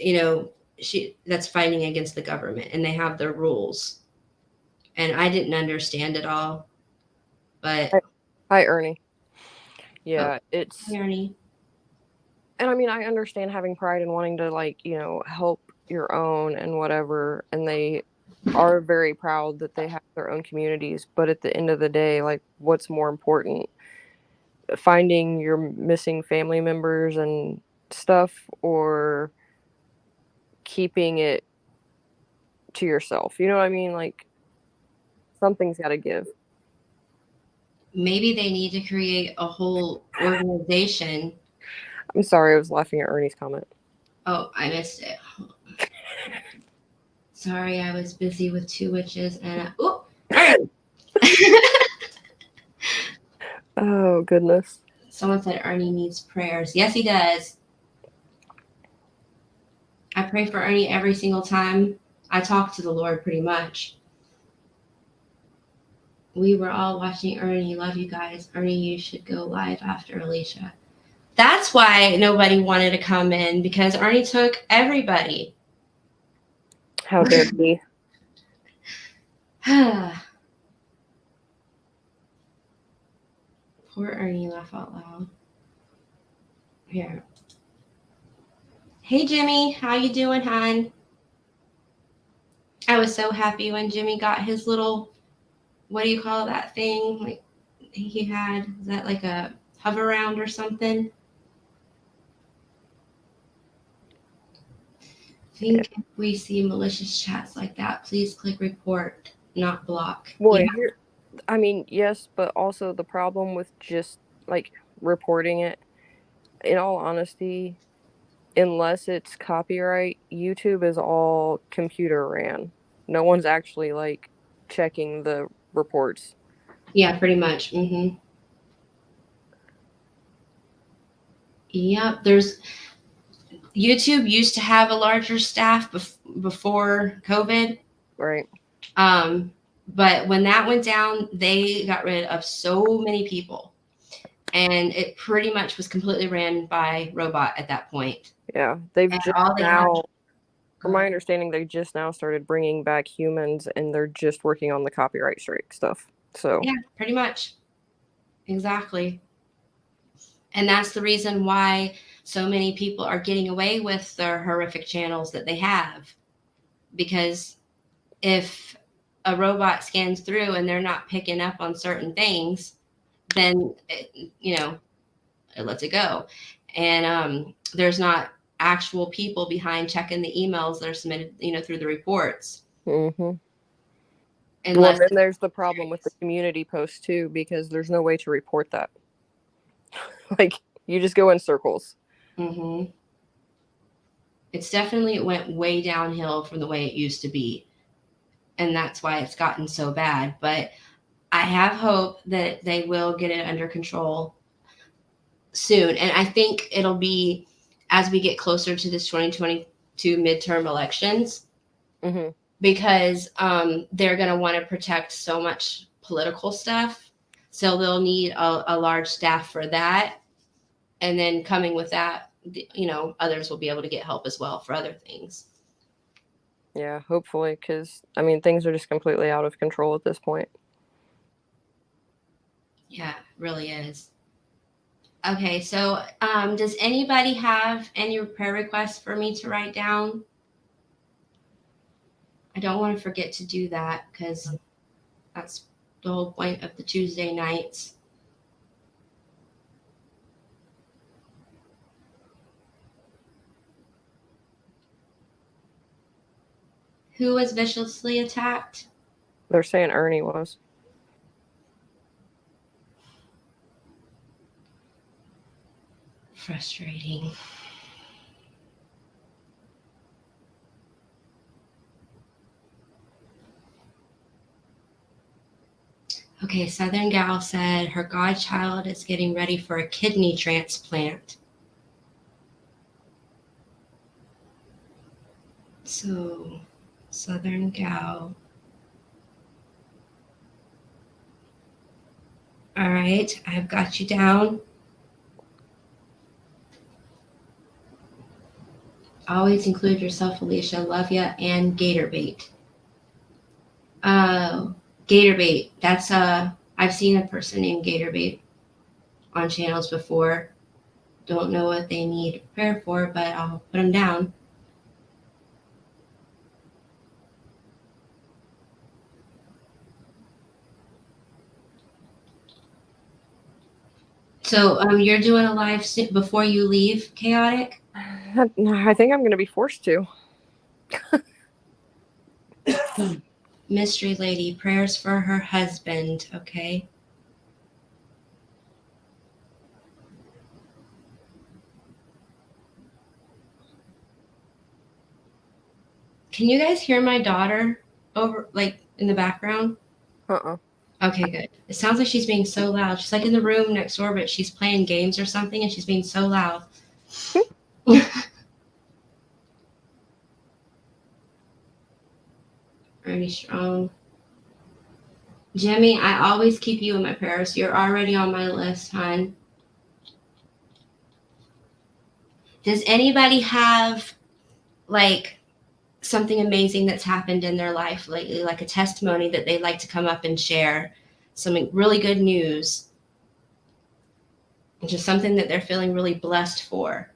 that's fighting against the government and they have their rules. And I didn't understand it all. But Hi, Ernie. Yeah, it's Ernie. And I mean, I understand having pride and wanting to help your own and whatever, and they are very proud that they have their own communities, but at the end of the day, like, what's more important? Finding your missing family members and stuff, or keeping it to yourself? You know what I mean? Like, something's got to give. Maybe they need to create a whole organization. I'm sorry, I was laughing at Ernie's comment. Oh, I missed it. Sorry, I was busy with 2 witches and oh, oh goodness. Someone said Ernie needs prayers. Yes, he does. I pray for Ernie every single time I talk to the Lord, pretty much. We were all watching Ernie. Love you guys. Ernie, you should go live after Alicia. That's why nobody wanted to come in, because Ernie took everybody. How dare he? Poor Ernie, laugh out loud. Here. Hey, Jimmy. How you doing, hon? I was so happy when Jimmy got his little what do you call that thing? Like he had, is that like a hover round or something? I think if we see malicious chats like that, please click report, not block. Boy, Yeah. I mean, yes, but also the problem with just like reporting it, in all honesty, unless it's copyright, YouTube is all computer ran. No one's actually like checking the reports. Yeah, pretty much. Yep. There's YouTube used to have a larger staff before COVID. Right. But when that went down, they got rid of so many people. And it pretty much was completely ran by robot at that point. Yeah. They've And just all they had, now, from my understanding, they just now started bringing back humans and they're just working on the copyright strike stuff. So, yeah, pretty much. Exactly. And that's the reason why so many people are getting away with their horrific channels that they have. Because if a robot scans through and they're not picking up on certain things, then it lets it go. And there's not actual people behind checking the emails that are submitted, through the reports. well, Unless then there's the problem with the community post too, because there's no way to report that. Like, you just go in circles. It's definitely went way downhill from the way it used to be. And that's why it's gotten so bad. But I have hope that they will get it under control soon. And I think it'll be as we get closer to this 2022 midterm elections, because they're going to want to protect so much political stuff. So they'll need a large staff for that. And then coming with that, others will be able to get help as well for other things. Yeah, hopefully, because, I mean, things are just completely out of control at this point. Yeah, it really is. Okay, so does anybody have any prayer requests for me to write down? I don't want to forget to do that because that's the whole point of the Tuesday nights. Who was viciously attacked? They're saying Ernie was. Frustrating. Okay, Southern Gal said her godchild is getting ready for a kidney transplant. So, Southern Gal. All right, I've got you down. Always include yourself, Alicia. Love ya. And Gatorbait. Gatorbait. That's I've seen a person named Gatorbait on channels before. Don't know what they need prayer for, but I'll put them down. So you're doing a live before you leave, Chaotic? I think I'm going to be forced to. Mystery Lady, prayers for her husband, okay? Can you guys hear my daughter over, like, in the background? Okay, good. It sounds like she's being so loud. She's like in the room next door, but she's playing games or something, and she's being so loud. Ernie Strong. Jimmy, I always keep you in my prayers. You're already on my list, hon. Does anybody have, like, something amazing that's happened in their life lately, like a testimony that they'd like to come up and share? Some really good news. Just something that they're feeling really blessed for.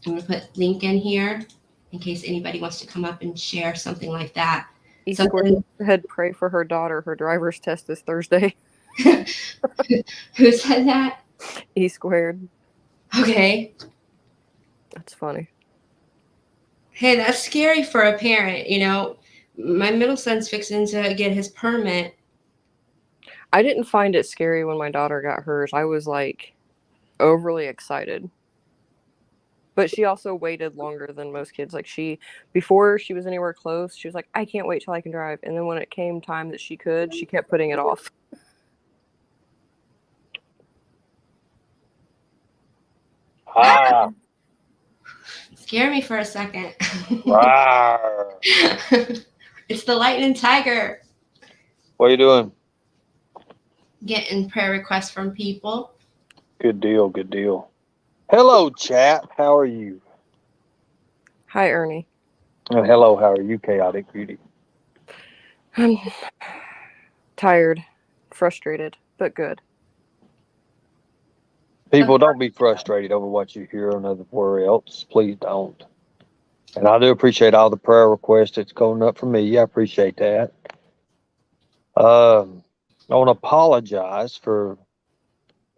I'm going to put link in here in case anybody wants to come up and share something like that. E So Squared said pray for her daughter. Her driver's test is Thursday. who said that? E Squared. Okay. That's funny. Hey, that's scary for a parent. My middle son's fixing to get his permit. I didn't find it scary when my daughter got hers. I was like overly excited. But she also waited longer than most kids. Like before she was anywhere close, she was like, I can't wait till I can drive. And then when it came time that she could, she kept putting it off. Ah, Scare me for a second. rawr. It's the lightning tiger What are you doing? getting prayer requests from people. Good deal, good deal. Hello, chat. How are you? Hi, Ernie. And hello, how are you, Chaotic Beauty? I'm tired, frustrated, but good. People, don't be frustrated over what you hear on everywhere else. Please don't. And I do appreciate all the prayer requests that's going up from me. I appreciate that. I want to apologize for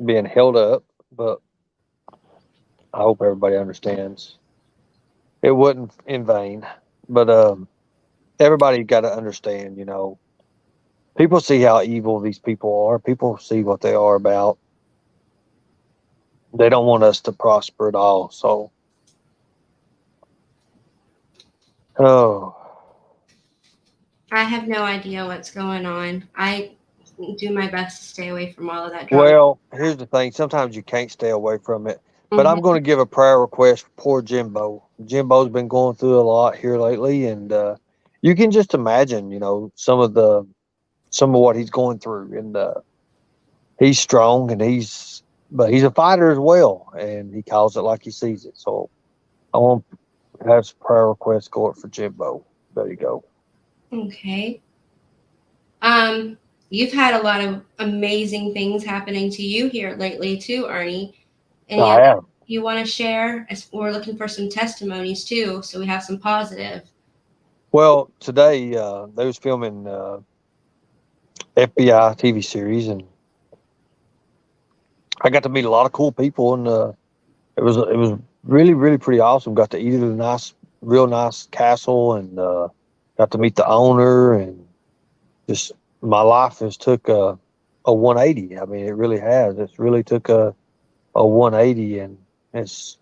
being held up, but I hope everybody understands. It wasn't in vain, but everybody got to understand, people see how evil these people are. People see what they are about. They don't want us to prosper at all. So, oh, I have no idea what's going on. I do my best to stay away from all of that drama. well, here's the thing. Sometimes you can't stay away from it. But I'm Mhm. going to give a prayer request for poor Jimbo. Jimbo's been going through a lot here lately, and you can just imagine, some of what he's going through. And he's strong, but he's a fighter as well, and he calls it like he sees it. So I want to have some prayer requests going for Jimbo. There you go. Okay. You've had a lot of amazing things happening to you here lately too, Ernie. Any I other am. you want to share? As we're looking for some testimonies too, so we have some positive. Well, today they was filming FBI TV series, and I got to meet a lot of cool people, and it was really really pretty awesome. Got to eat at a real nice castle, and got to meet the owner, and just my life has took a 180. I mean, it really has. It's really took a 180, and it's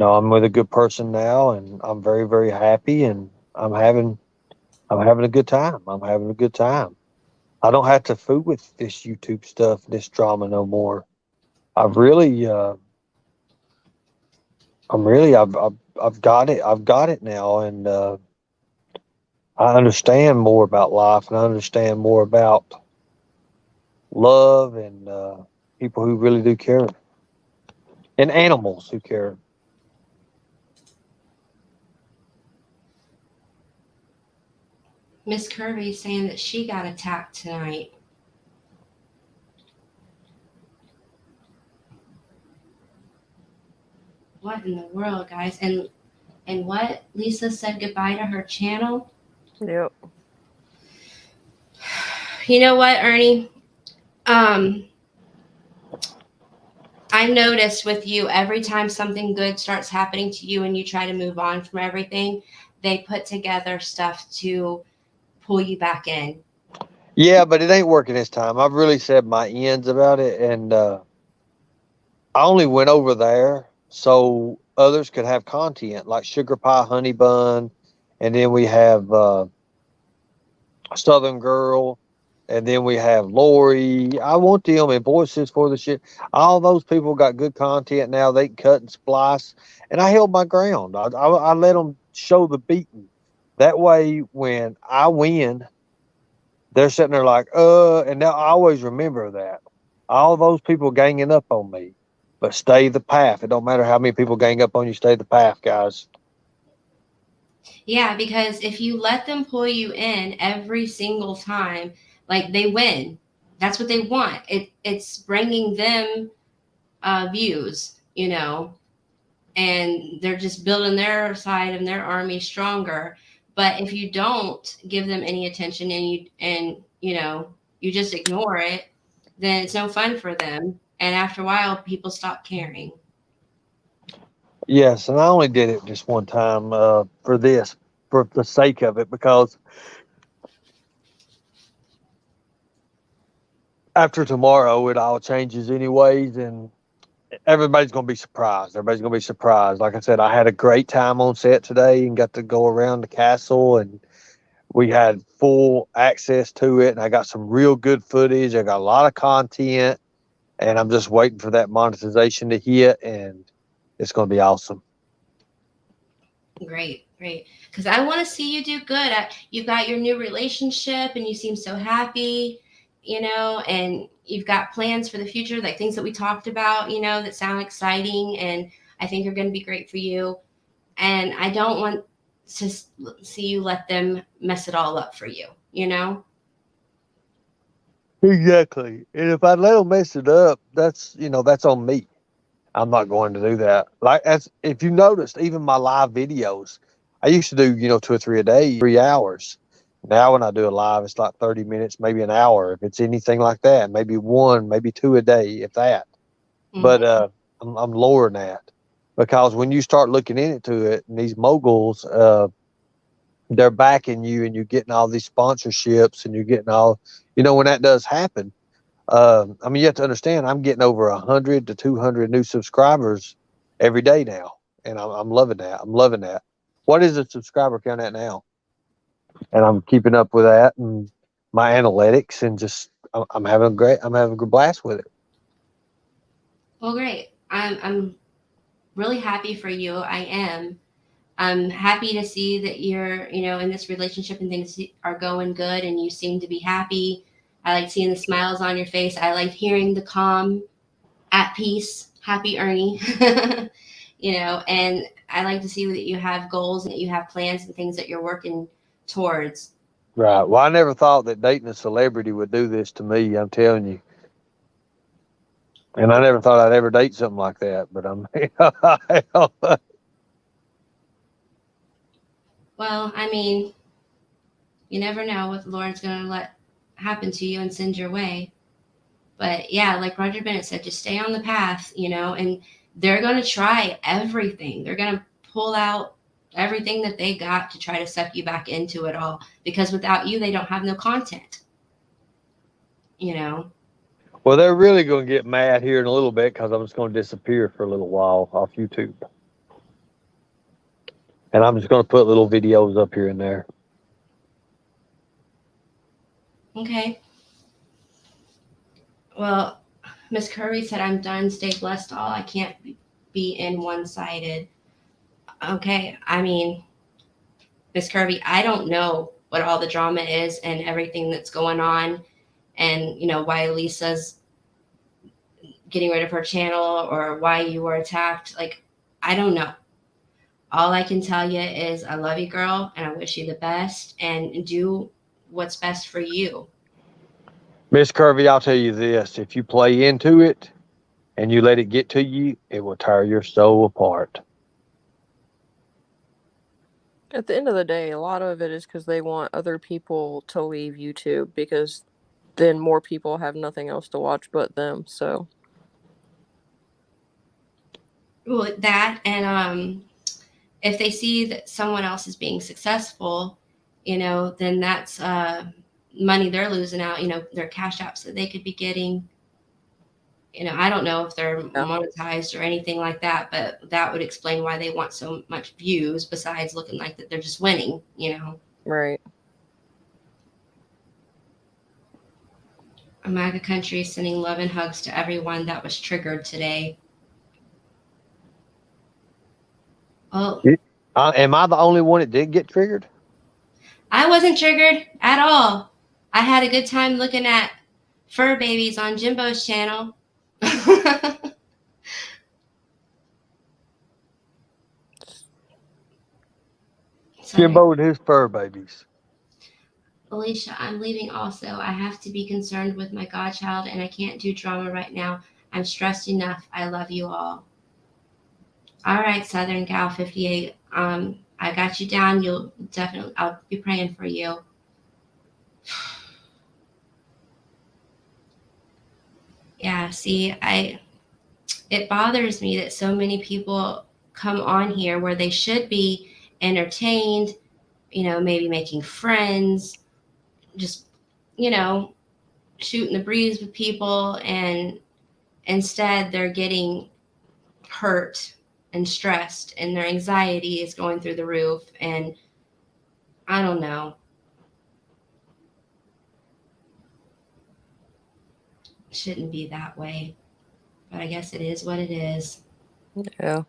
I'm with a good person now, and I'm very very happy, and I'm having a good time. I'm having a good time. I don't have to fool with this YouTube stuff, this drama no more. I've really, I've got it. I've got it now, and I understand more about life, and I understand more about love and people who really do care, and animals who care. Miss Kirby saying that she got attacked tonight. What in the world, guys? And what? Lisa said goodbye to her channel. Yep. You know what, Ernie? I noticed with you, every time something good starts happening to you and you try to move on from everything, they put together stuff to pull you back in. Yeah, but it ain't working this time. I've really said my ends about it, and I only went over there so others could have content like Sugar Pie Honey Bun, and then we have Southern Girl, and then we have Lori. I want them and Voices for the Shit. All those people got good content now. They can cut and splice, and I held my ground. I let them show the beating. That way, when I win, they're sitting there like, and now I always remember that. All those people ganging up on me, but stay the path. It don't matter how many people gang up on you, stay the path, guys. Yeah, because if you let them pull you in every single time, like they win. That's what they want. It's bringing them views, and they're just building their side and their army stronger. But if you don't give them any attention and you just ignore it, then it's no fun for them. And after a while, people stop caring. Yes, and I only did it just one time for the sake of it, because after tomorrow it all changes anyways, and everybody's going to be surprised. Everybody's going to be surprised. Like I said, I had a great time on set today and got to go around the castle, and we had full access to it, and I got some real good footage. I got a lot of content, and I'm just waiting for that monetization to hit, and it's going to be awesome. Great. Because I want to see you do good. You've got your new relationship and you seem so happy, and you've got plans for the future, like things that we talked about, that sound exciting and I think are going to be great for you. And I don't want to see you let them mess it all up for you, Exactly. And if I let them mess it up, that's on me. I'm not going to do that. Like, as if you noticed, even my live videos, I used to do 2 or 3 a day, 3 hours. Now when I do a live, it's like 30 minutes, maybe an hour. If it's anything like that, maybe 1, maybe 2 a day, if that. Mm-hmm. But I'm lowering that, because when you start looking into it, and these moguls, they're backing you, and you're getting all these sponsorships, and you're getting all, when that does happen. You have to understand, I'm getting over 100 to 200 new subscribers every day now, and I'm loving that. I'm loving that. What is the subscriber count at now? And I'm keeping up with that and my analytics, and just I'm having a good blast with it. Well, great. I'm really happy for you. I am. I'm happy to see that you're, in this relationship and things are going good and you seem to be happy. I like seeing the smiles on your face. I like hearing the calm, at peace, happy Ernie, and I like to see that you have goals and that you have plans and things that you're working towards. Right. Well, I never thought that dating a celebrity would do this to me, I'm telling you. And I never thought I'd ever date something like that, but Well, you never know what the Lord's going to let happen to you and send your way. But yeah, like Roger Bennett said, just stay on the path, and they're going to try everything. They're going to pull out everything that they got to try to suck you back into it all, because without you, they don't have no content, Well, they're really going to get mad here in a little bit, because I'm just going to disappear for a little while off YouTube. And I'm just going to put little videos up here and there. Okay. Well, Miss Curry said, I'm done. Stay blessed all. I can't be in one-sided. Okay. Miss Curvy, I don't know what all the drama is and everything that's going on, and why Lisa's getting rid of her channel or why you were attacked. Like, I don't know. All I can tell you is I love you, girl, and I wish you the best, and do what's best for you. Miss Curvy, I'll tell you this. If you play into it and you let it get to you, it will tear your soul apart. At the end of the day, a lot of it is because they want other people to leave YouTube, because then more people have nothing else to watch but them. So, Well, that, and if they see that someone else is being successful, then that's money they're losing out. Their cash apps that they could be getting. I don't know if they're monetized or anything like that, but that would explain why they want so much views, besides looking like that they're just winning, Right. MAGA country sending love and hugs to everyone that was triggered today. Oh, am I the only one that did get triggered? I wasn't triggered at all. I had a good time looking at fur babies on Jimbo's channel. Jimbo and his fur babies. Alicia, I'm leaving also. I have to be concerned with my godchild, and I can't do drama right now. I'm stressed enough. I love you all. All right, Southern Gal 58. I I got you down. I'll be praying for you. Yeah, see, it bothers me that so many people come on here where they should be entertained, maybe making friends, just, shooting the breeze with people, and instead they're getting hurt and stressed, and their anxiety is going through the roof. And I don't know. It shouldn't be that way, but I guess it is what it is. Yeah.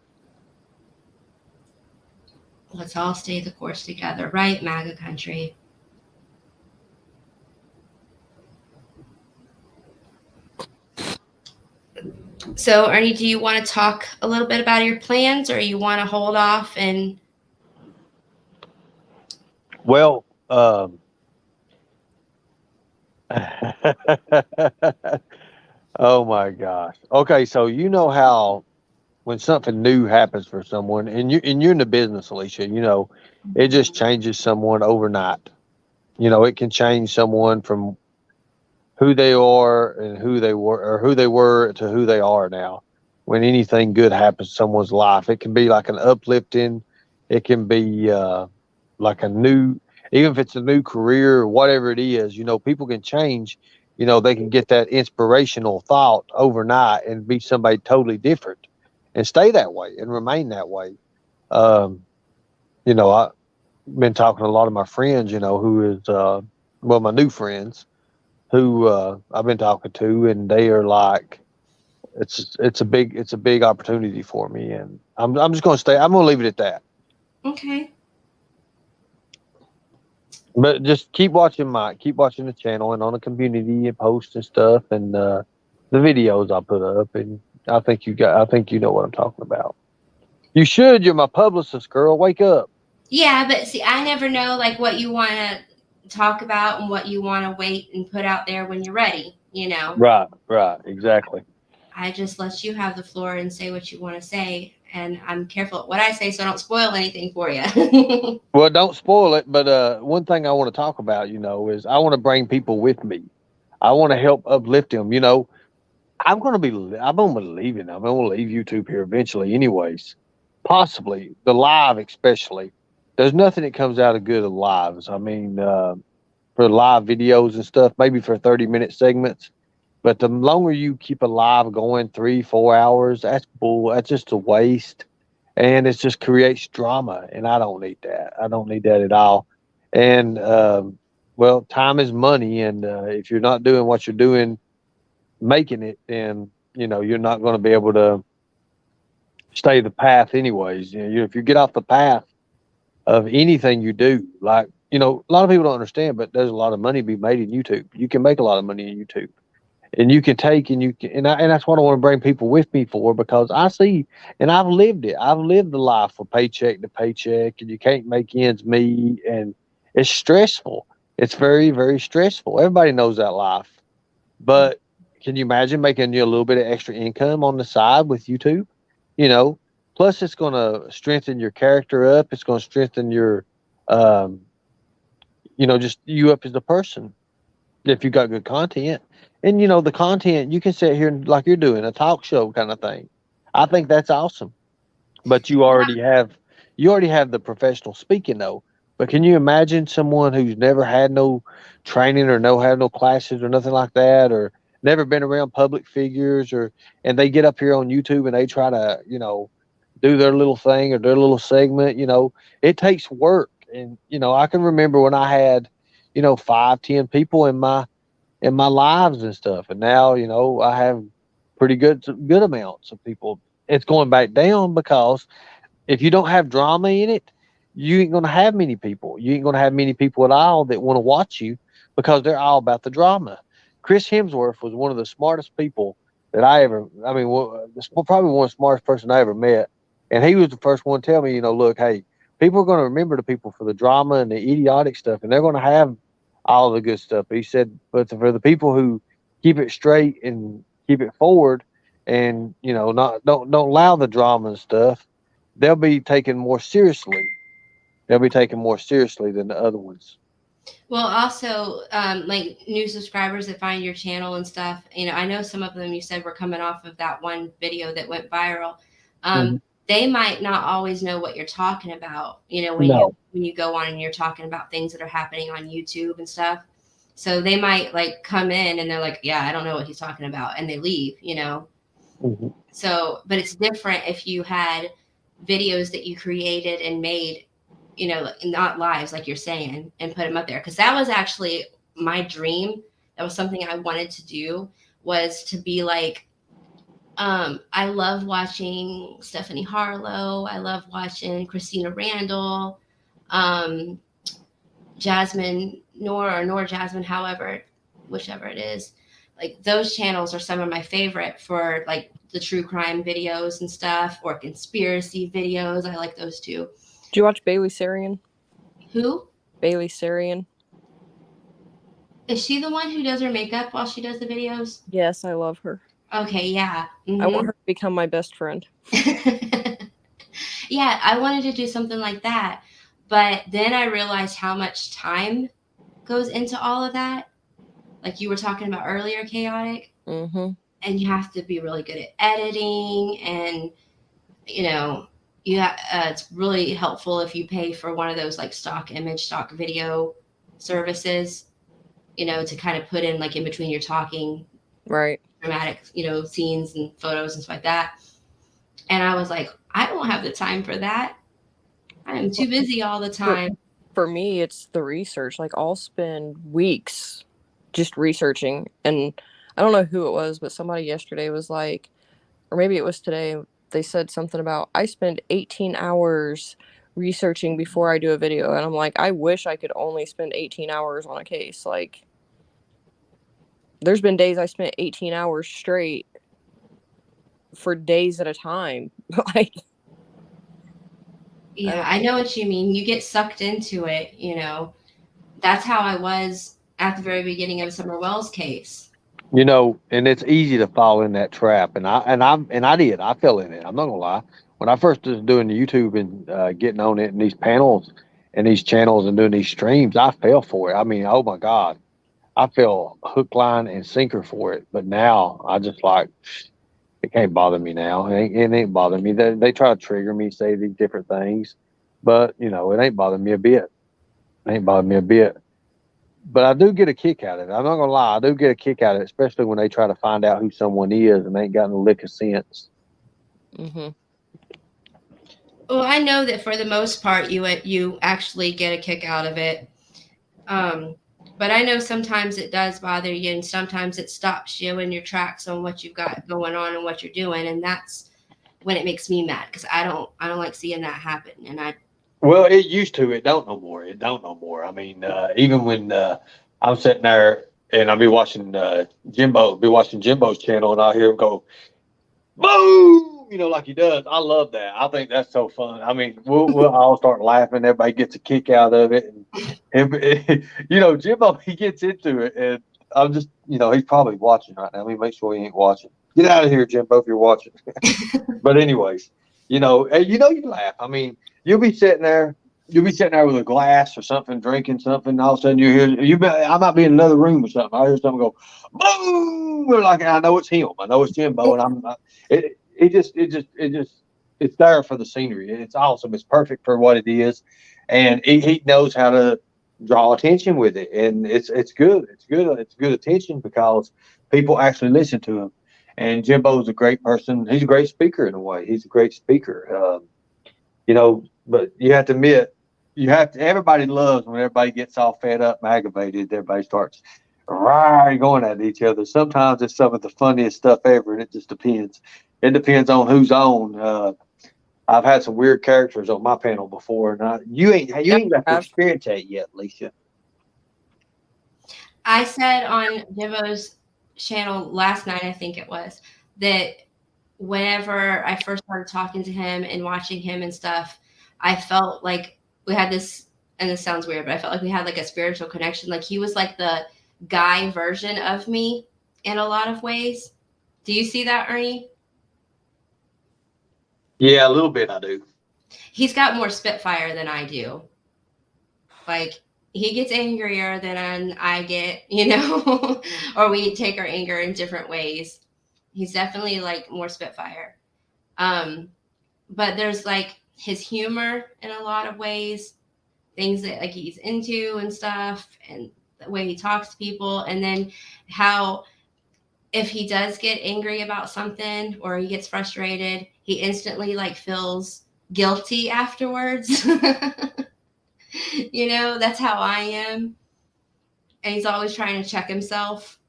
Let's all stay the course together, right, MAGA country? So, Ernie, do you want to talk a little bit about your plans, or you want to hold off and... Well, oh my gosh. Okay, so you know how when something new happens for someone, and you're in the business, Alicia, it just changes someone overnight. It can change someone from who they are and who they were to who they are now. When anything good happens to someone's life, it can be like an uplifting. It can be like even if it's a new career or whatever it is, people can change. They can get that inspirational thought overnight and be somebody totally different and stay that way and remain that way. I've been talking to a lot of my friends, who is, my new friends who I've been talking to, and they are like, it's a big opportunity for me, and I'm just going to stay. I'm going to leave it at that. Okay. But just keep watching the channel and on the community and posts and stuff, and the videos I put up, and I think you know what I'm talking about. You should. You're my publicist, girl. Wake up. Yeah, but see, I never know like what you want to talk about and what you want to wait and put out there when you're ready, Right, exactly. I just let you have the floor and say what you want to say, and I'm careful at what I say so I don't spoil anything for you. Well, don't spoil it, but one thing I want to talk about, is I want to bring people with me. I want to help uplift them. I'm going to be leaving. I'm going to leave YouTube here eventually anyways. Possibly. The live especially. There's nothing that comes out of good of lives. I mean, for live videos and stuff, maybe for 30-minute segments. But the longer you keep a live going, 3-4 hours, that's bull. That's just a waste. And it just creates drama. And I don't need that. I don't need that at all. And, time is money. And if you're not doing what you're doing, making it, then you're not going to be able to stay the path anyways. If you get off the path of anything you do, like a lot of people don't understand, but there's a lot of money to be made in YouTube. You can make a lot of money in YouTube, and you can take and that's what I want to bring people with me for, because I see and I've lived it. I've lived the life from paycheck to paycheck, and you can't make ends meet, and it's stressful. It's very, very stressful. Everybody knows that life, but can you imagine making you a little bit of extra income on the side with YouTube? Plus it's going to strengthen your character up. It's going to strengthen your, just you up as a person if you got good content. And, the content, you can sit here and, like you're doing, a talk show kind of thing. I think that's awesome. But you already have the professional speaking though. But can you imagine someone who's never had no training or had no classes or nothing like that, or never been around public figures, and they get up here on YouTube and they try to, do their little thing or their little segment, it takes work. And, I can remember when I had, 5-10 people in my lives and stuff. And now, I have pretty good amounts of people. It's going back down because if you don't have drama in it, you ain't going to have many people. You ain't going to have many people at all that want to watch you because they're all about the drama. Chris Hemsworth was one of the smartest people that probably one of the smartest person I ever met. And he was the first one to tell me, look, hey, people are going to remember the people for the drama and the idiotic stuff, and they're going to have all the good stuff. He said, but for the people who keep it straight and keep it forward and, don't allow the drama and stuff, they'll be taken more seriously. they'll be taken more seriously than the other ones. Well, also, like new subscribers that find your channel and stuff, I know some of them you said were coming off of that one video that went viral. Mhm. They might not always know what you're talking about, No. when you go on and you're talking about things that are happening on YouTube and stuff. So they might like come in and they're like, yeah, I don't know what he's talking about. And they leave, Mhm. So, but it's different if you had videos that you created and made, not lives like you're saying, and put them up there. Because that was actually my dream. That was something I wanted to do, was to be like, I love watching Stephanie Harlow. I love watching Christina Randall, um, Jasmine Noor or Noor Jasmine, whichever it is. Like those channels are some of my favorite for like the true crime videos and stuff, or conspiracy videos. I like those too. Do you watch Bailey Sarian? Who Bailey Sarian. is she? The one who does her makeup while she does the videos? Yes, I love her. Okay, yeah. I want her to become my best friend. Yeah, I wanted to do something like that. But then I realized how much time goes into all of that. Like you were talking about earlier, chaotic. Mm-hmm. And you have to be really good at editing, and it's really helpful if you pay for one of those like stock video services, to kind of put in like in between your talking, Right. dramatic, scenes and photos and stuff like that. And I was like, I don't have the time for that. I am too busy all the time. For me, it's the research. Like I'll spend weeks just researching, and I don't know who it was, but somebody yesterday was like, or maybe it was today, they said something about, I spend 18 hours researching before I do a video. And I'm like, I wish I could only spend 18 hours on a case. Like, there's been days I spent 18 hours straight for days at a time. Like, Yeah, I know what you mean. You get sucked into it, That's how I was at the very beginning of Summer Wells' case. And it's easy to fall in that trap. And I did. I fell in it. I'm not gonna lie. When I first was doing the YouTube and getting on it and these panels and these channels and doing these streams, I fell for it. I mean, oh my God, I fell hook, line, and sinker for it. But now I just like, it can't bother me now. It ain't bothering me. They try to trigger me, say these different things, but it ain't bothering me a bit. It ain't bothering me a bit. But I do get a kick out of it. I'm not gonna lie, I do get a kick out of it, especially when they try to find out who someone is and they ain't got no lick of sense. mm-hmm. Well, I know that for the most part, you actually get a kick out of it. But I know sometimes it does bother you, and sometimes it stops you in your tracks on what you've got going on and what you're doing, and that's when it makes me mad, because I don't like seeing that happen. And Well, it used to. It don't no more. It don't no more. I mean, even when I'm sitting there and I'll be watching Jimbo's channel, and I hear him go, boom, like he does. I love that. I think that's so fun. I mean, we'll all start laughing. Everybody gets a kick out of it. And Jimbo, he gets into it. And I'm just, he's probably watching right now. Let me make sure he ain't watching. Get out of here, Jimbo, if you're watching. But anyways, you laugh. I mean, you'll be sitting there with a glass or something, drinking something, and all of a sudden I might be in another room or something. I hear something go, boom! Like, I know it's him. I know it's Jimbo, and it's there for the scenery. It's awesome. It's perfect for what it is, and he knows how to draw attention with it, and it's good. It's good. It's good attention because people actually listen to him. And Jimbo's a great person. He's a great speaker in a way. He's a great speaker. But you have to admit, everybody loves when everybody gets all fed up and aggravated. Everybody starts going at each other. Sometimes it's some of the funniest stuff ever, and it just depends. It depends on who's on. I've had some weird characters on my panel before, and you ain't got to experience that yet, Alicia. I said on Jimbo's channel last night, I think it was, that whenever I first started talking to him and watching him and stuff, I felt like we had this, and this sounds weird, but I felt like we had like a spiritual connection. Like he was like the guy version of me in a lot of ways. Do you see that, Ernie? Yeah, a little bit I do. He's got more spitfire than I do. Like, he gets angrier than I get, or we take our anger in different ways. He's definitely like more Spitfire. But there's like his humor in a lot of ways, things that like he's into and stuff, and the way he talks to people, and then how if he does get angry about something or he gets frustrated, he instantly like feels guilty afterwards. That's how I am. And he's always trying to check himself.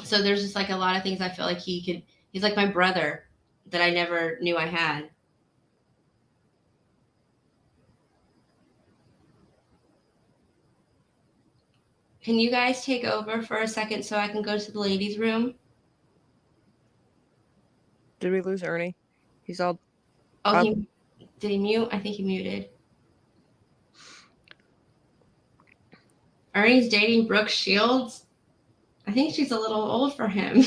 So there's just like a lot of things I feel like he's like my brother that I never knew I had. Can you guys take over for a second so I can go to the ladies' room? Did we lose Ernie? He's all. Oh, did he mute? I think he muted. Ernie's dating Brooke Shields. I think she's a little old for him.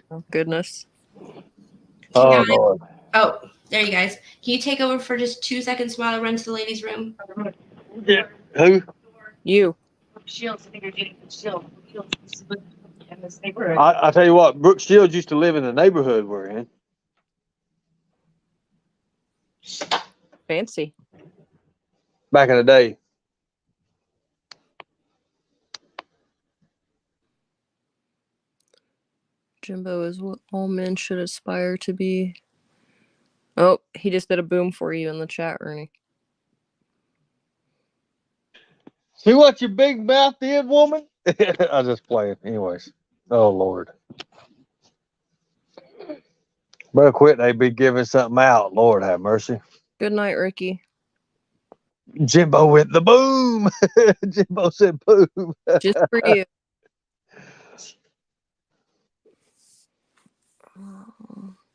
Oh, goodness. Oh, Lord. Oh, there you guys. Can you take over for just 2 seconds while I run to the ladies' room? Yeah. Who? You. Shields, I think you're dating Shields. Shields in this neighborhood. I tell you what, Brooke Shields used to live in the neighborhood we're in. Fancy. Back in the day. Jimbo is what all men should aspire to be. Oh, he just did a boom for you in the chat, Ernie. See what your big mouth did, woman? I just playing. Anyways. Oh, Lord. Better quit. They be giving something out. Lord have mercy. Good night, Ricky. Jimbo with the boom. Jimbo said boom. Just for you.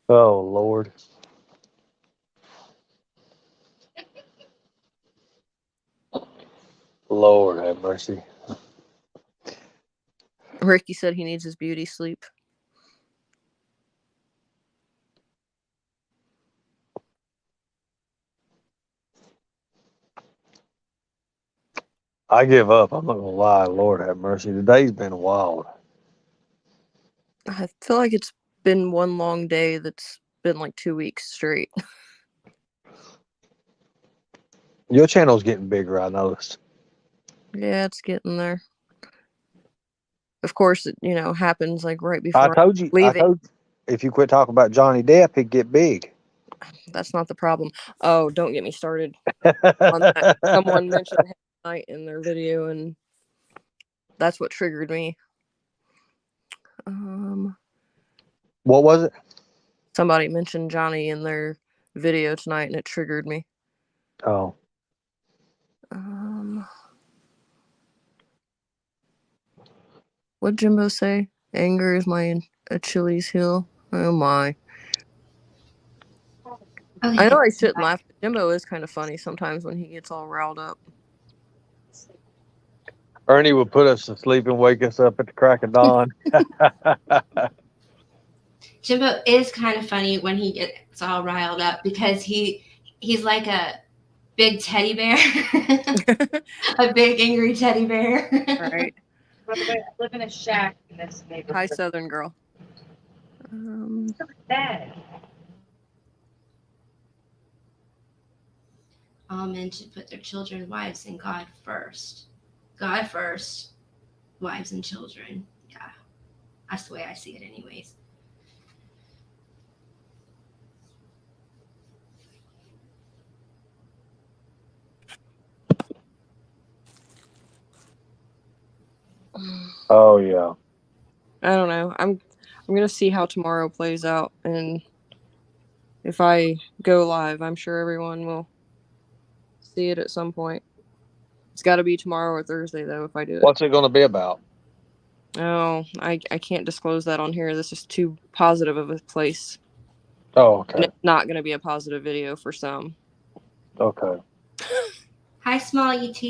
Oh, Lord. Lord have mercy. Ricky said he needs his beauty sleep. I give up. I'm not gonna lie. Lord have mercy. The day's been wild. I feel like it's been one long day that's been like 2 weeks straight. Your channel's getting bigger, I noticed. Yeah, it's getting there. Of course, it happens like right before I told you if you quit talking about Johnny Depp, he'd get big. That's not the problem. Oh, don't get me started on that. Someone mentioned him tonight in their video, and that's what triggered me. What was it? Somebody mentioned Johnny in their video tonight, and it triggered me. Oh. What'd Jimbo say? Anger is my Achilles heel. Oh my. Okay. I know I shouldn't laugh, but Jimbo is kind of funny sometimes when he gets all riled up. Ernie would put us to sleep and wake us up at the crack of dawn. Jimbo is kind of funny when he gets all riled up because he's like a big teddy bear, a big angry teddy bear. Right. By the way, I live in a shack in this neighborhood. Hi, Southern girl. Look at that. All men should put their children, wives, and God first. God first, wives and children. Yeah, that's the way I see it, anyways. Oh yeah. I don't know. I'm gonna see how tomorrow plays out, and if I go live, I'm sure everyone will see it at some point. It's got to be tomorrow or Thursday, though, if I do it. What's it going to be about? Oh, I can't disclose that on here. This is too positive of a place. Oh, okay. And it's not going to be a positive video for some. Okay. Hi, small ET.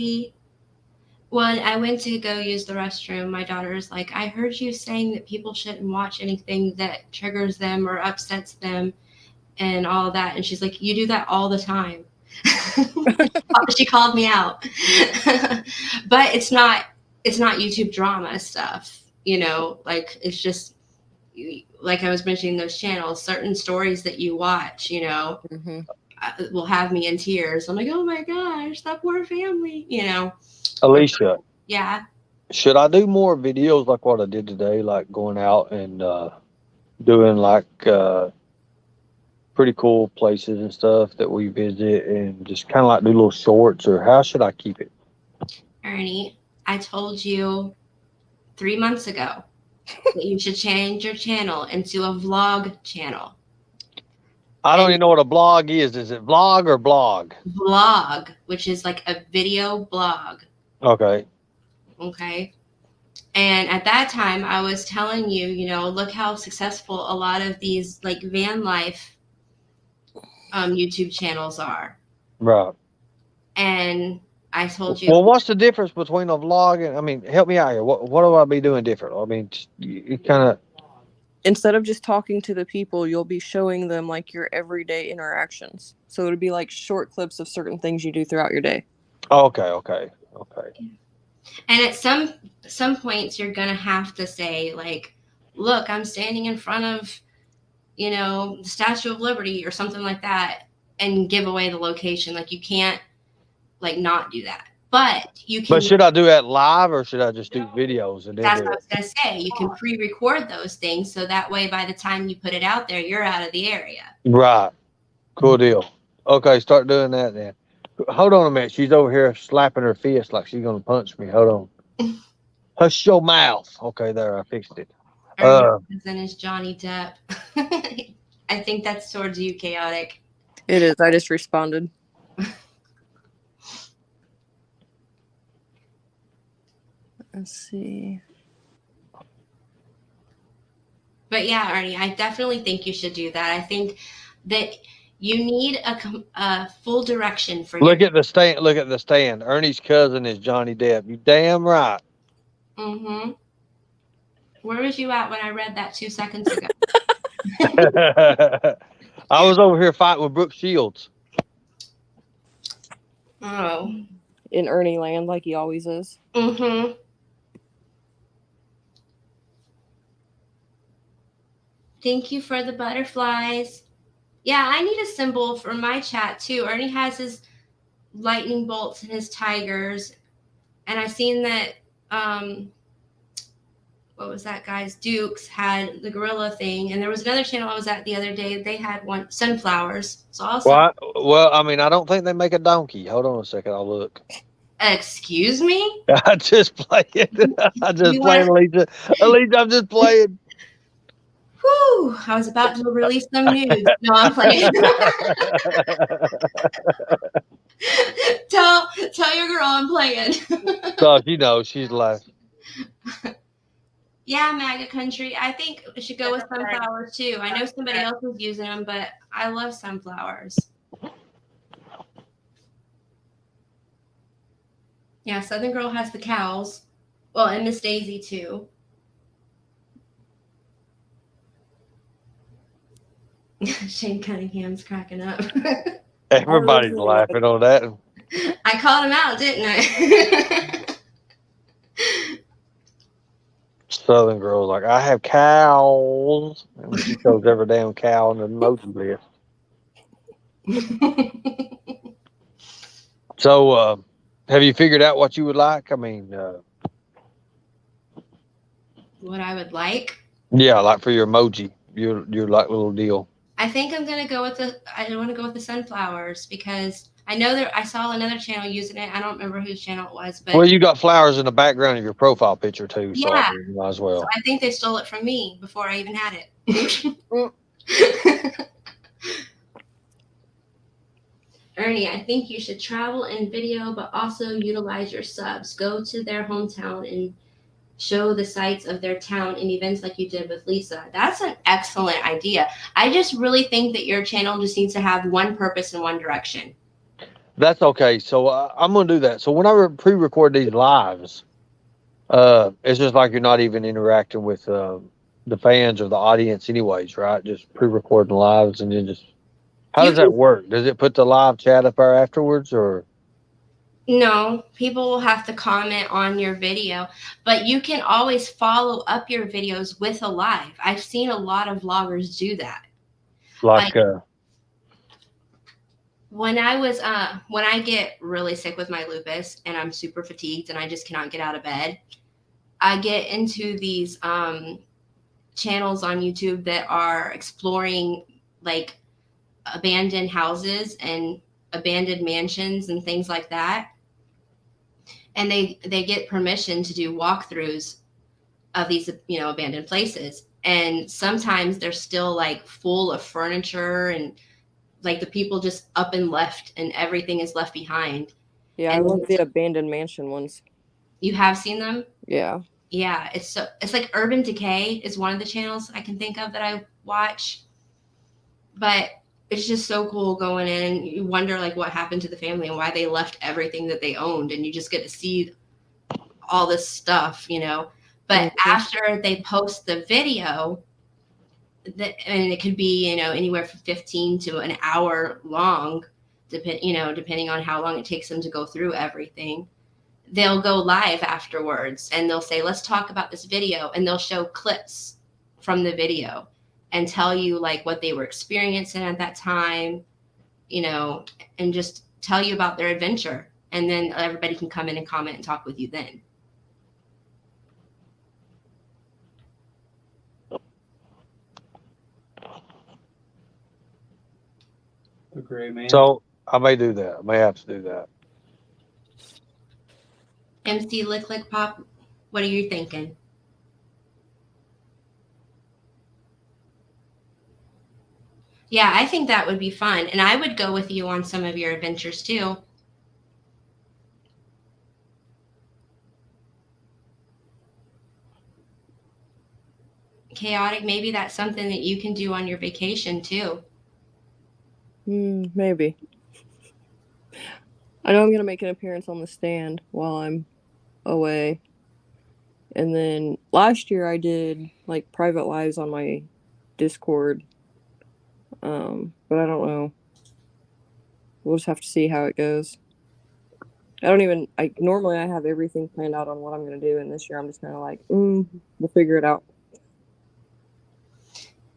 When I went to go use the restroom, my daughter's like, I heard you saying that people shouldn't watch anything that triggers them or upsets them and all of that. And she's like, you do that all the time. She called me out. But it's not YouTube drama stuff, you know, like it's just like I was mentioning those channels, certain stories that you watch, you know, Hmm. will have me in tears. I'm like, oh my gosh, that poor family, you know. Alicia, Yeah. should I do more videos like what I did today, like going out and doing like pretty cool places and stuff that we visit, and just kind of like do little shorts, or how should I keep it? Ernie, I told you 3 months ago that you should change your channel into a vlog channel. I don't And even know what a blog is. Is it vlog or blog? vlog, which is like a video blog. Okay. Okay. And at that time, I was telling you, you know, look how successful a lot of these like van life YouTube channels are. Right. And I told you, Well, what's the difference between a vlog and, I mean, help me out here. What do I be doing different? I mean, you kind of, Instead of just talking to the people, you'll be showing them like your everyday interactions. So it'll be like short clips of certain things you do throughout your day. okay. and at some points, you're gonna have to say like, look, I'm standing in front of, you know, the Statue of Liberty or something like that, and give away the location. Like you can't like not do that. But you can. But should I do that live, or should I just do videos and then That's do what I it? was gonna say. You can pre-record those things, so that way, by the time you put it out there, you're out of the area. Right. Cool deal. Okay, start doing that then. Hold on a minute. She's over here slapping her fist like she's gonna punch me. Hold on. Hush your mouth. Okay, there, I fixed it. Our cousin is Johnny Depp. I think that's towards you, chaotic. It is. I just responded. Let's see. But yeah, Arnie, I definitely think you should do that. I think that you need a full direction for Look your. at the stand. Look at the stand. Ernie's cousin is Johnny Depp. You damn right. Mm-hmm. Where was you at when I read that 2 seconds ago? I was over here fighting with Brooke Shields. Oh. In Ernie land, like he always is. Mm-hmm. Thank you for the butterflies. Yeah, I need a symbol for my chat too. Ernie has his lightning bolts and his tigers. And I seen that what was that guy's Dukes had the gorilla thing, and there was another channel I was at the other day. They had one sunflowers. So also, Well, I mean, I don't think they make a donkey. Hold on a second, I'll look. excuse me. I just played. I just You playing, Alicia. Alicia, I'm just playing. Whew, I was about to release some news. No, I'm playing. tell your girl I'm playing. So you know, she's laughing. Yeah, MAGA country. I think we should go with sunflowers too. I know somebody else is using them, but I love sunflowers. Yeah, Southern Girl has the cows. Well, and Miss Daisy too. Shane Cunningham's cracking up. Everybody's laughing on that. I called him out, didn't I? Southern girl's like, I have cows. And she shows every damn cow on the emoji list. So, have you figured out what you would like? I mean, What I would like? yeah, like for your emoji, your like little deal. I think I'm gonna go with I want to go with the sunflowers because I know that I saw another channel using it. I don't remember whose channel it was, but Well, you got flowers in the background of your profile picture too, so Yeah. you might as well. so I think they stole it from me before I even had it. Ernie, I think you should travel in video, but also utilize your subs. Go to their hometown and show the sights of their town in events like you did with Lisa. That's an excellent idea. I just really think that your channel just needs to have one purpose and one direction. That's okay. So I'm gonna do that. So when I pre-record these lives, it's just like you're not even interacting with the fans or the audience, anyways, right? Just pre-recording lives and then just How You does that work? Does it put the live chat up there afterwards, or? No, people will have to comment on your video, but you can always follow up your videos with a live. I've seen a lot of vloggers do that. Like, When I get really sick with my lupus and I'm super fatigued and I just cannot get out of bed, I get into these channels on YouTube that are exploring like abandoned houses and abandoned mansions and things like that. And they get permission to do walkthroughs of these, you know, abandoned places. And sometimes they're still like full of furniture and like the people just up and left and everything is left behind. Yeah, I And love the abandoned mansion ones. You have seen them? Yeah. Yeah, it's like Urban Decay is one of the channels I can think of that I watch. But it's just so cool going in and you wonder like what happened to the family and why they left everything that they owned, and you just get to see all this stuff, you know. But after they post the video, and it could be, you know, anywhere from 15 to an hour long, depending on how long it takes them to go through everything. They'll go live afterwards and they'll say, let's talk about this video, and they'll show clips from the video and tell you like what they were experiencing at that time, you know, and just tell you about their adventure, and then everybody can come in and comment and talk with you then. The gray man. so I may do that. I may have to do that. MC Lick Lick Pop, what are you thinking? Yeah, I think that would be fun. And I would go with you on some of your adventures too. Chaotic, maybe that's something that you can do on your vacation too. Maybe. I know I'm going to make an appearance on the stand while I'm away. And then last year I did like private lives on my Discord. But I don't know. We'll just have to see how it goes. Normally I have everything planned out on what I'm going to do. And this year I'm just kind of like, we'll figure it out.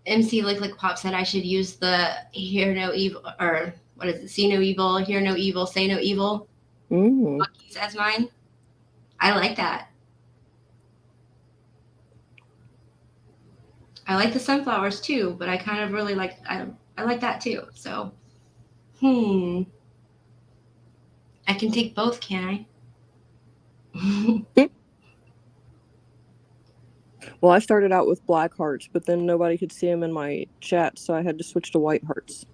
MC Lick Lick Pop said I should use the hear no evil, or what is it? See no evil, hear no evil, say no evil. Monkeys as mine. I like that. I like the sunflowers too, but I kind of really like, I like that too. So, I can take both, can I? Well, I started out with black hearts, but then nobody could see them in my chat, so I had to switch to white hearts.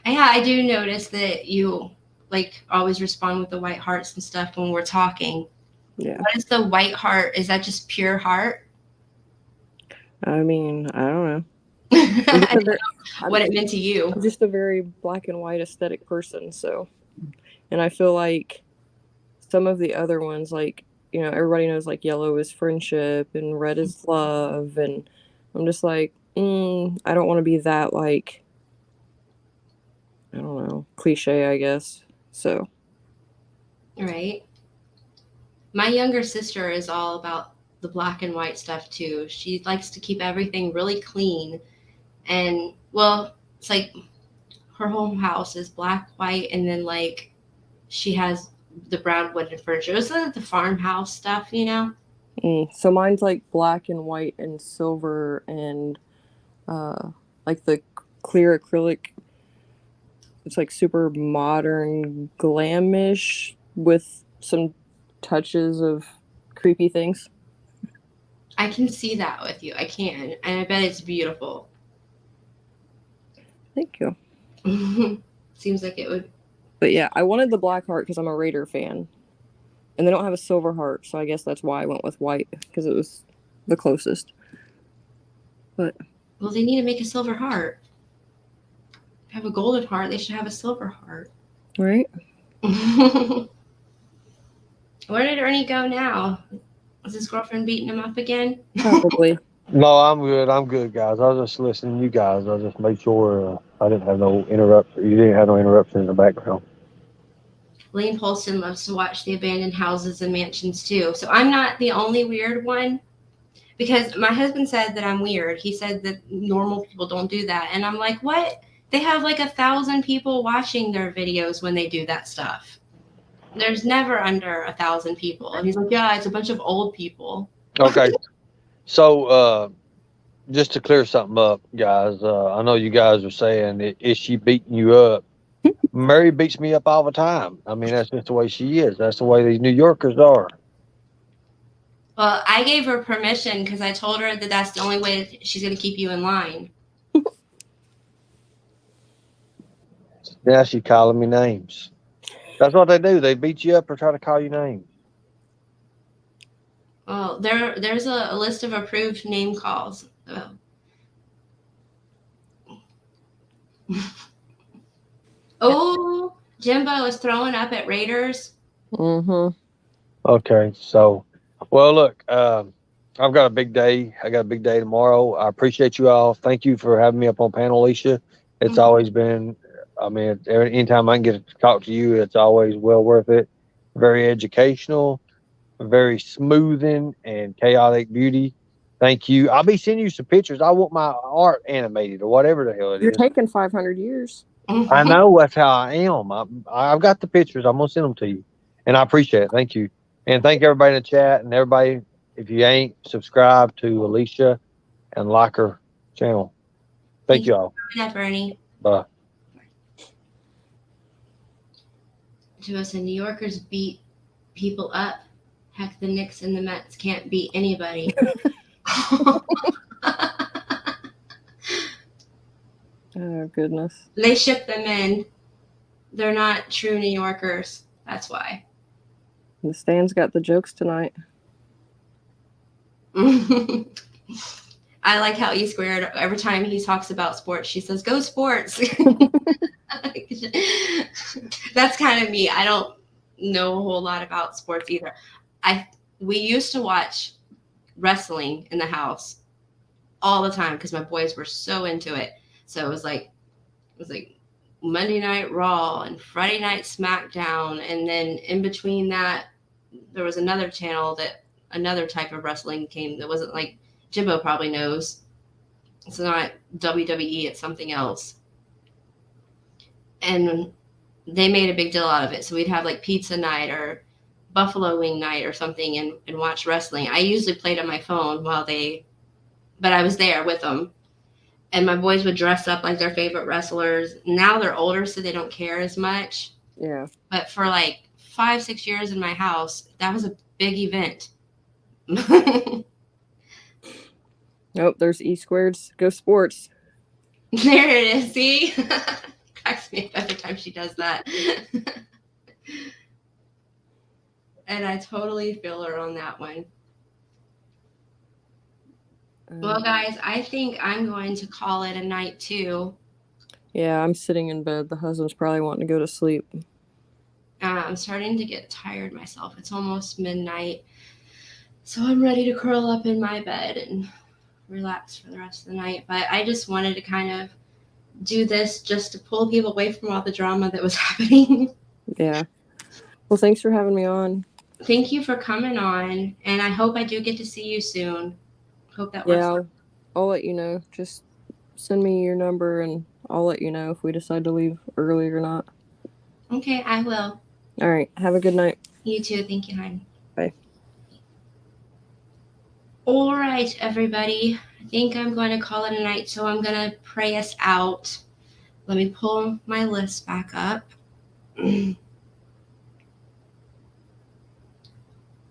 Yeah, I do notice that you like always respond with the white hearts and stuff when we're talking. Yeah. What is the white heart? Is that just pure heart? I mean, I don't know. I don't know what it meant to you. I'm just a very black and white aesthetic person, so. And I feel like some of the other ones, like, you know, everybody knows like yellow is friendship and red is love, and I'm just like, I don't want to be that, like, I don't know, cliche, I guess. So. Right. My younger sister is all about the black and white stuff too. She likes to keep everything really clean. And well, it's like her whole house is black, white, and then like she has the brown wooden furniture. It's like the farmhouse stuff, you know? So mine's like black and white and silver and like the clear acrylic. It's like super modern, glamish with some touches of creepy things. I can see that with you. I can. And I bet it's beautiful. Thank you. Seems like it would. But yeah, I wanted the black heart because I'm a Raider fan. And they don't have a silver heart, so I guess that's why I went with white, because it was the closest. But well, they need to make a silver heart. Have a golden heart, they should have a silver heart. Right? Where did Ernie go now? Is his girlfriend beating him up again? Probably. No, I'm good. I'm good, guys. I was just listening to you guys. I just made sure I didn't have no interruption. You didn't have no interruption in the background. Lane Polston loves to watch the abandoned houses and mansions too. So I'm not the only weird one because my husband said that I'm weird. He said that normal people don't do that. And I'm like, what? They have like 1,000 people watching their videos when they do that stuff. There's never under 1,000 people. And he's like, yeah, it's a bunch of old people. Okay. So, just to clear something up, guys, I know you guys are saying, is she beating you up? Mary beats me up all the time. I mean, that's just the way she is. That's the way these New Yorkers are. Well, I gave her permission because I told her that that's the only way that she's going to keep you in line. Now she's calling me names. That's what they do. They beat you up or try to call you names. Well, there's a list of approved name calls. Oh, Jimbo is throwing up at Raiders. Mm-hmm. Okay, so, well, look, I've got a big day. I got a big day tomorrow. I appreciate you all. Thank you for having me up on panel, Alicia. It's Mhm. always been, I mean, anytime I can get to talk to you, it's always well worth it. Very educational, very smoothing and chaotic beauty. Thank you. I'll be sending you some pictures. I want my art animated or whatever the hell it You're is. taking 500 years. I know that's how I am. I've got the pictures. I'm gonna send them to you, and I appreciate it. Thank you, and thank everybody in the chat and everybody. If you ain't subscribed to Alicia and like her channel, thank you all. Good night, Bernie. Bye. To us, New Yorkers beat people up. Heck, the Knicks and the Mets can't beat anybody. Oh, goodness. They ship them in. They're not true New Yorkers. That's why. The Stan's got the jokes tonight. I like how E Squared, every time he talks about sports, she says, go sports. That's kind of me. I don't know a whole lot about sports either. We used to watch wrestling in the house all the time because my boys were so into it. So it was like Monday Night Raw and Friday Night SmackDown, and then in between that, there was another channel that another type of wrestling came that wasn't like Jimbo probably knows. It's not WWE, it's something else. And they made a big deal out of it. So we'd have like pizza night or buffalo wing night or something and watch wrestling. I usually played on my phone but I was there with them. And my boys would dress up like their favorite wrestlers. Now they're older, so they don't care as much. Yeah. But for like 5-6 years in my house, that was a big event. Nope, there's E Squared's Go Sports. There it is. See? Cracks me up every time she does that. And I totally feel her on that one. Well, guys, I think I'm going to call it a night too. Yeah, I'm sitting in bed. The husband's probably wanting to go to sleep. I'm starting to get tired myself. It's almost midnight. So I'm ready to curl up in my bed and relax for the rest of the night. But I just wanted to kind of do this just to pull people away from all the drama that was happening. Yeah. Well, thanks for having me on. Thank you for coming on. And I hope I do get to see you soon. Hope that works. Yeah, I'll let you know. Just send me your number and I'll let you know if we decide to leave early or not. Okay, I will. All right. Have a good night. You too. Thank you, hon. Bye. All right, everybody. I think I'm going to call it a night, so I'm going to pray us out. Let me pull my list back up.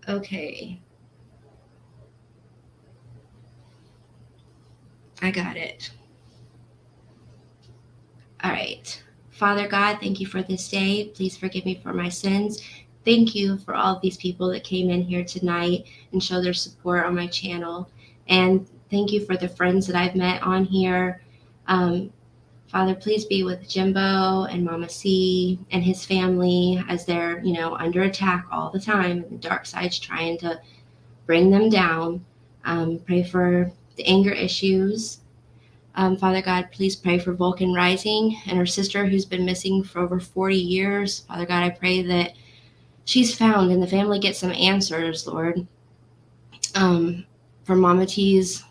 Okay. I got it. All right. Father God, thank you for this day. Please forgive me for my sins. Thank you for all of these people that came in here tonight and show their support on my channel. And thank you for the friends that I've met on here. Father, please be with Jimbo and Mama C and his family as they're, under attack all the time. And the dark side's trying to bring them down. Pray for the anger issues. Father God, please pray for Vulcan Rising and her sister who's been missing for over 40 years. Father God, I pray that she's found and the family gets some answers, Lord. For Mama T's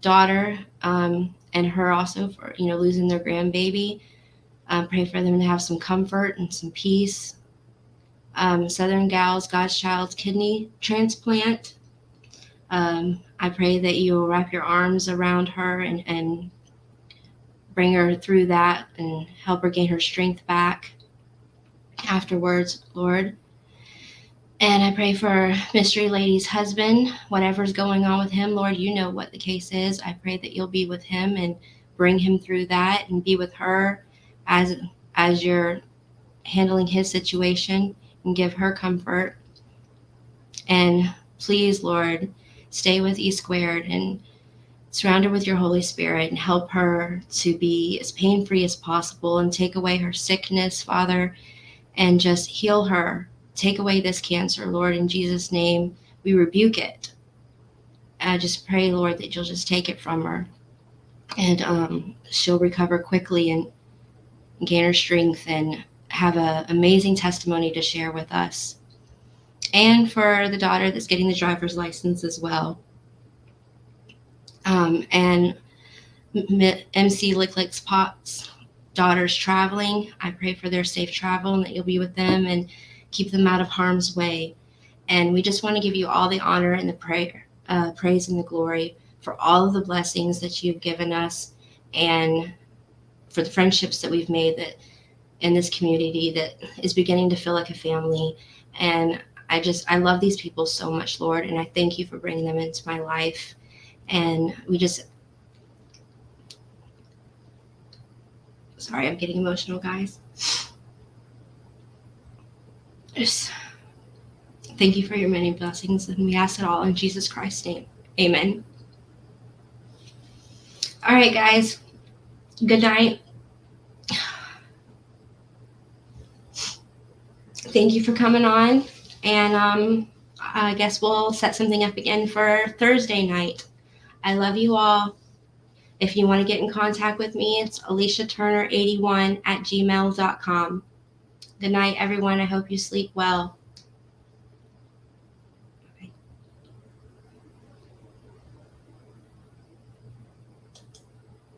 daughter, and her also for, losing their grandbaby. Pray for them to have some comfort and some peace. Southern Gals, God's Child's kidney transplant. I pray that you will wrap your arms around her and bring her through that and help her gain her strength back afterwards, Lord. And I pray for Mystery Lady's husband, whatever's going on with him, Lord, you know what the case is. I pray that you'll be with him and bring him through that and be with her as you're handling his situation and give her comfort. And please, Lord, stay with E Squared and surround her with your Holy Spirit and help her to be as pain-free as possible and take away her sickness, Father, and just heal her. Take away this cancer, Lord, in Jesus' name. We rebuke it. I just pray, Lord, that you'll just take it from her and she'll recover quickly and gain her strength and have an amazing testimony to share with us. And for the daughter that's getting the driver's license as well. And MC Licklick's Pot's daughter's traveling. I pray for their safe travel and that you'll be with them and keep them out of harm's way. And we just want to give you all the honor and the praise and the glory for all of the blessings that you've given us and for the friendships that we've made that in this community that is beginning to feel like a family. And I love these people so much, Lord, and I thank you for bringing them into my life. And sorry, I'm getting emotional, guys. Just thank you for your many blessings, and we ask it all in Jesus Christ's name. Amen. All right, guys. Good night. Thank you for coming on, and I guess we'll set something up again for Thursday night. I love you all. If you want to get in contact with me, it's AliciaTurner81@gmail.com. Good night, everyone. I hope you sleep well.